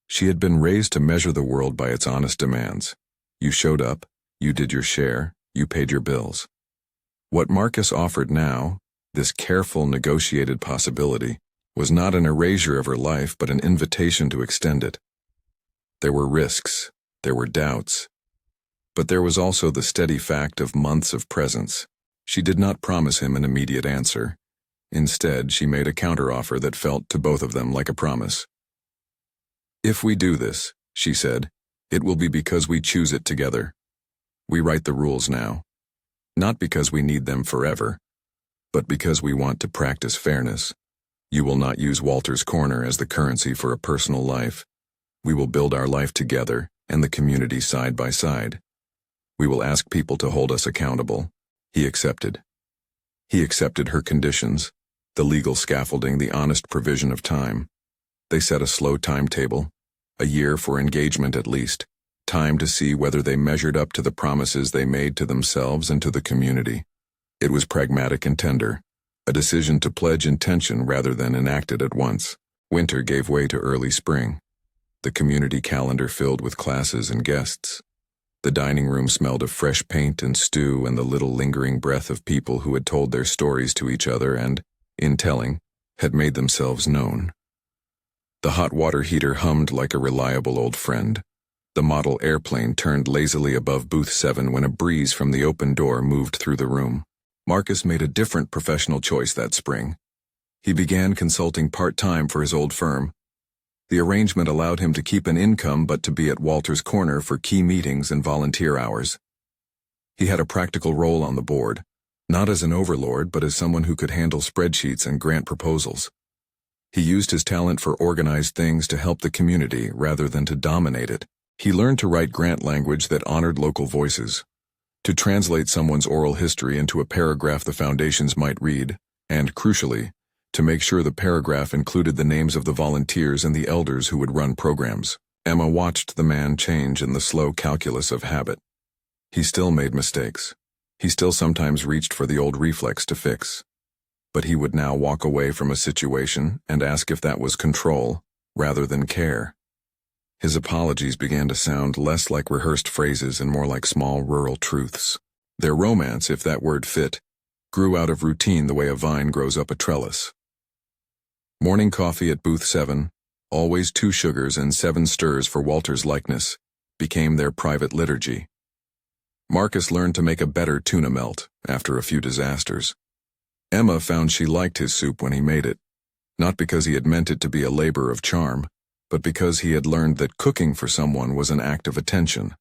She had been raised to measure the world by its honest demands. You showed up, you did your share, you paid your bills. What Marcus offered now, this careful, negotiated possibility, was not an erasure of her life but an invitation to extend it. There were risks, there were doubts, but there was also the steady fact of months of presence. She did not promise him an immediate answer. Instead, she made a counteroffer that felt to both of them like a promise. If we do this, she said, it will be because we choose it together. We write the rules now. Not because we need them forever, but because we want to practice fairness. You will not use Walter's Corner as the currency for a personal life. We will build our life together and the community side by side. We will ask people to hold us accountable. He accepted. He accepted her conditions, the legal scaffolding, the honest provision of time. They set a slow timetable, a year for engagement at least, time to see whether they measured up to the promises they made to themselves and to the community. It was pragmatic and tender, a decision to pledge intention rather than enact it at once. Winter gave way to early spring. The community calendar filled with classes and guests. The dining room smelled of fresh paint and stew and the little lingering breath of people who had told their stories to each other and, in telling, had made themselves known. The hot water heater hummed like a reliable old friend. The model airplane turned lazily above booth 7 when a breeze from the open door moved through the room. Marcus made a different professional choice that spring. He began consulting part-time for his old firm. The arrangement allowed him to keep an income but to be at Walter's Corner for key meetings and volunteer hours. He had a practical role on the board, not as an overlord but as someone who could handle spreadsheets and grant proposals. He used his talent for organized things to help the community rather than to dominate it. He learned to write grant language that honored local voices, to translate someone's oral history into a paragraph the foundations might read, and, crucially, to make sure the paragraph included the names of the volunteers and the elders who would run programs. Emma watched the man change in the slow calculus of habit. He still made mistakes. He still sometimes reached for the old reflex to fix. But he would now walk away from a situation and ask if that was control rather than care. His apologies began to sound less like rehearsed phrases and more like small rural truths. Their romance, if that word fit, grew out of routine the way a vine grows up a trellis. Morning coffee at booth 7, always 2 sugars and 7 stirs for Walter's likeness, became their private liturgy. Marcus learned to make a better tuna melt after a few disasters. Emma found she liked his soup when he made it, not because he had meant it to be a labor of charm, but because he had learned that cooking for someone was an act of attention.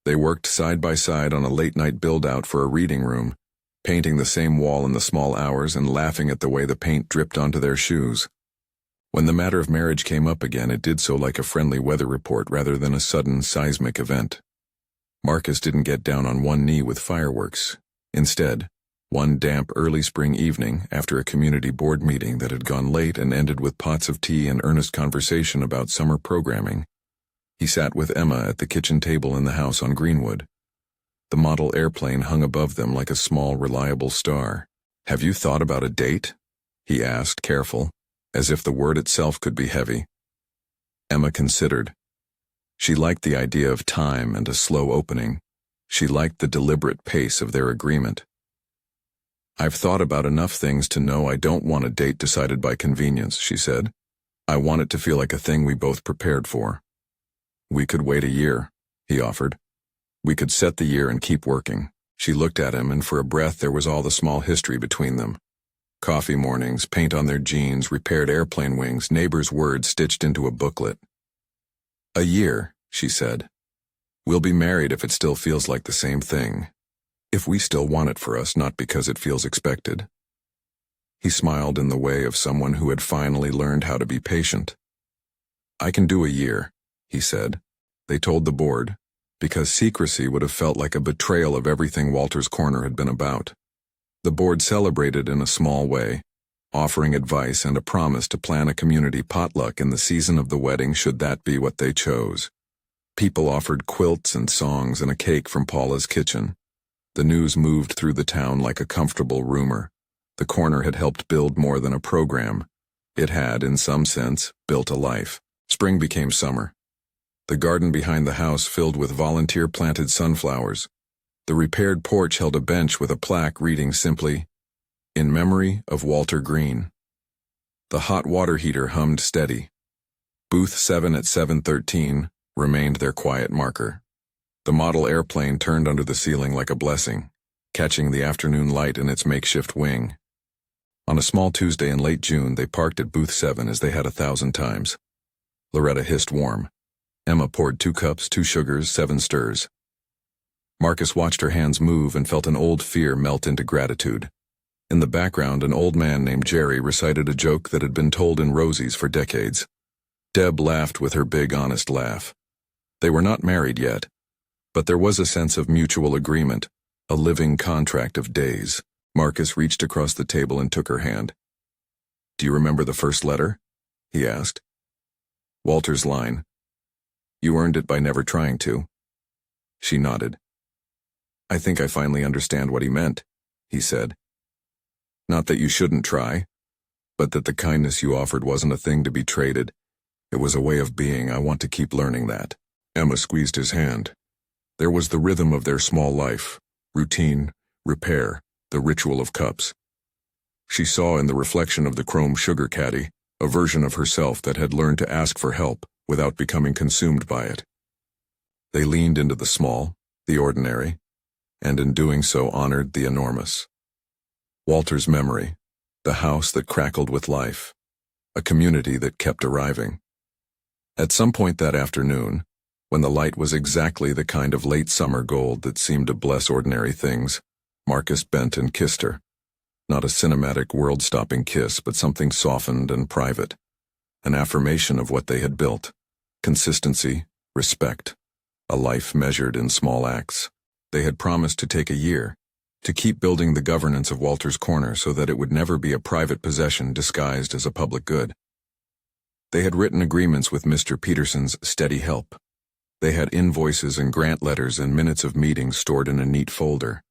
They worked side by side on a late-night build-out for a reading room, painting the same wall in the small hours and laughing at the way the paint dripped onto their shoes. When the matter of marriage came up again, it did so like a friendly weather report rather than a sudden seismic event. Marcus didn't get down on one knee with fireworks. Instead, one damp early spring evening, after a community board meeting that had gone late and ended with pots of tea and earnest conversation about summer programming, he sat with Emma at the kitchen table in the house on Greenwood. The model airplane hung above them like a small, reliable star. "Have you thought about a date?" he asked, careful, as if the word itself could be heavy. Emma considered. She liked the idea of time and a slow opening. She liked the deliberate pace of their agreement. "I've thought about enough things to know I don't want a date decided by convenience," she said. "I want it to feel like a thing we both prepared for." "We could wait a year," he offered. "We could set the year and keep working." She looked at him, and for a breath there was all the small history between them. Coffee mornings, paint on their jeans, repaired airplane wings, neighbors' words stitched into a booklet. "A year," she said. "We'll be married if it still feels like the same thing. If we still want it for us, not because it feels expected." He smiled in the way of someone who had finally learned how to be patient. "I can do a year," he said. They told the board, because secrecy would have felt like a betrayal of everything Walter's Corner had been about. The board celebrated in a small way, offering advice and a promise to plan a community potluck in the season of the wedding should that be what they chose. People offered quilts and songs and a cake from Paula's kitchen. The news moved through the town like a comfortable rumor. The corner had helped build more than a program. It had, in some sense, built a life. Spring became summer. The garden behind the house filled with volunteer-planted sunflowers. The repaired porch held a bench with a plaque reading simply, "In memory of Walter Green." The hot water heater hummed steady. Booth 7 at 7:13 remained their quiet marker. The model airplane turned under the ceiling like a blessing, catching the afternoon light in its makeshift wing. On a small Tuesday in late June, they parked at booth 7 as they had 1,000 times. Loretta hissed warm. Emma poured 2 cups, 2 sugars, 7 stirs. Marcus watched her hands move and felt an old fear melt into gratitude. In the background, an old man named Jerry recited a joke that had been told in Rosie's for decades. Deb laughed with her big, honest laugh. They were not married yet, but there was a sense of mutual agreement, a living contract of days. Marcus reached across the table and took her hand. "Do you remember the first letter?" he asked. Walter's line. "You earned it by never trying to." She nodded. "I think I finally understand what he meant," he said. "Not that you shouldn't try, but that the kindness you offered wasn't a thing to be traded. It was a way of being. I want to keep learning that." Emma squeezed his hand. There was the rhythm of their small life, routine, repair, the ritual of cups. She saw in the reflection of the chrome sugar caddy a version of herself that had learned to ask for help without becoming consumed by it. They leaned into the small, the ordinary, and in doing so honored the enormous. Walter's memory, the house that crackled with life, a community that kept arriving. At some point that afternoon, when the light was exactly the kind of late summer gold that seemed to bless ordinary things, Marcus bent and kissed her. Not a cinematic, world-stopping kiss, but something softened and private. An affirmation of what they had built. Consistency, respect, a life measured in small acts. They had promised to take a year, to keep building the governance of Walter's Corner so that it would never be a private possession disguised as a public good. They had written agreements with Mr. Peterson's steady help. They had invoices and grant letters and minutes of meetings stored in a neat folder.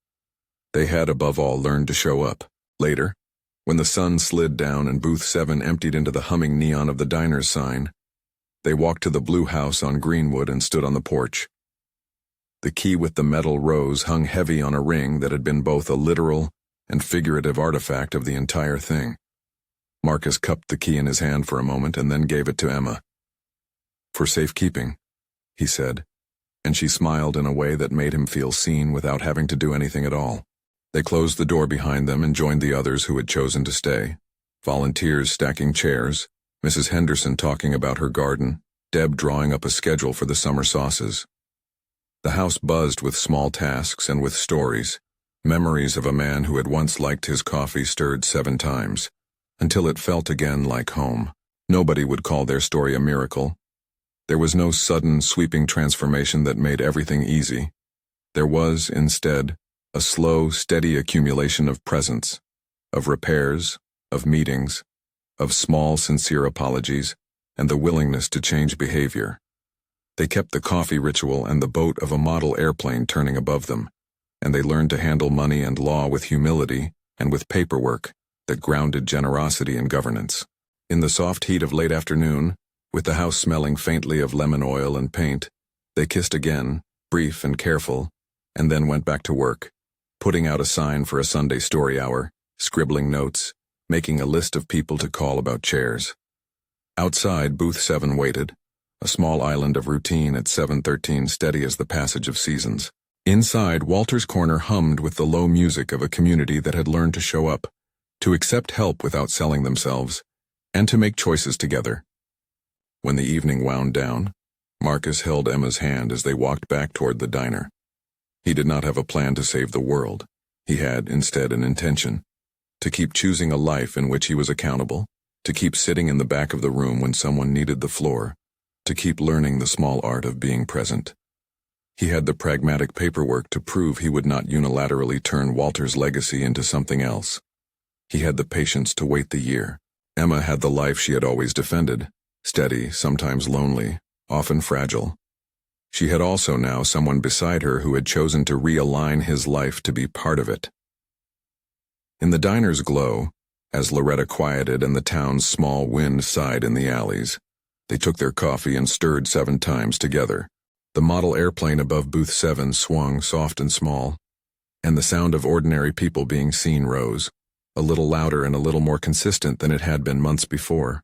They had, above all, learned to show up. Later, when the sun slid down and booth 7 emptied into the humming neon of the diner's sign, They walked to the blue house on Greenwood and stood on the porch. The key with the metal rose hung heavy on a ring that had been both a literal and figurative artifact of the entire thing. Marcus cupped the key in his hand for a moment and then gave it to Emma. "For safekeeping," he said, and she smiled in a way that made him feel seen without having to do anything at all. They closed the door behind them and joined the others who had chosen to stay. Volunteers stacking chairs, Mrs. Henderson talking about her garden, Deb drawing up a schedule for the summer sauces. The house buzzed with small tasks and with stories, memories of a man who had once liked his coffee stirred 7 times, until it felt again like home. Nobody would call their story a miracle. There was no sudden, sweeping transformation that made everything easy. There was, instead, a slow, steady accumulation of presence, of repairs, of meetings, of small, sincere apologies, and the willingness to change behavior. They kept the coffee ritual and the boat of a model airplane turning above them, and they learned to handle money and law with humility and with paperwork that grounded generosity and governance. In the soft heat of late afternoon, with the house smelling faintly of lemon oil and paint, they kissed again, brief and careful, and then went back to work, putting out a sign for a Sunday story hour, scribbling notes, making a list of people to call about chairs. Outside, booth 7 waited, a small island of routine at 713, steady as the passage of seasons. Inside, Walter's Corner hummed with the low music of a community that had learned to show up, to accept help without selling themselves, and to make choices together. When the evening wound down, Marcus held Emma's hand as they walked back toward the diner. He did not have a plan to save the world. He had, instead, an intention: to keep choosing a life in which he was accountable, to keep sitting in the back of the room when someone needed the floor, to keep learning the small art of being present. He had the pragmatic paperwork to prove he would not unilaterally turn Walter's legacy into something else. He had the patience to wait the year. Emma had the life she had always defended, steady, sometimes lonely, often fragile. She had also now someone beside her who had chosen to realign his life to be part of it. In the diner's glow, as Loretta quieted and the town's small wind sighed in the alleys, they took their coffee and stirred 7 times together. The model airplane above booth 7 swung soft and small, and the sound of ordinary people being seen rose, a little louder and a little more consistent than it had been months before.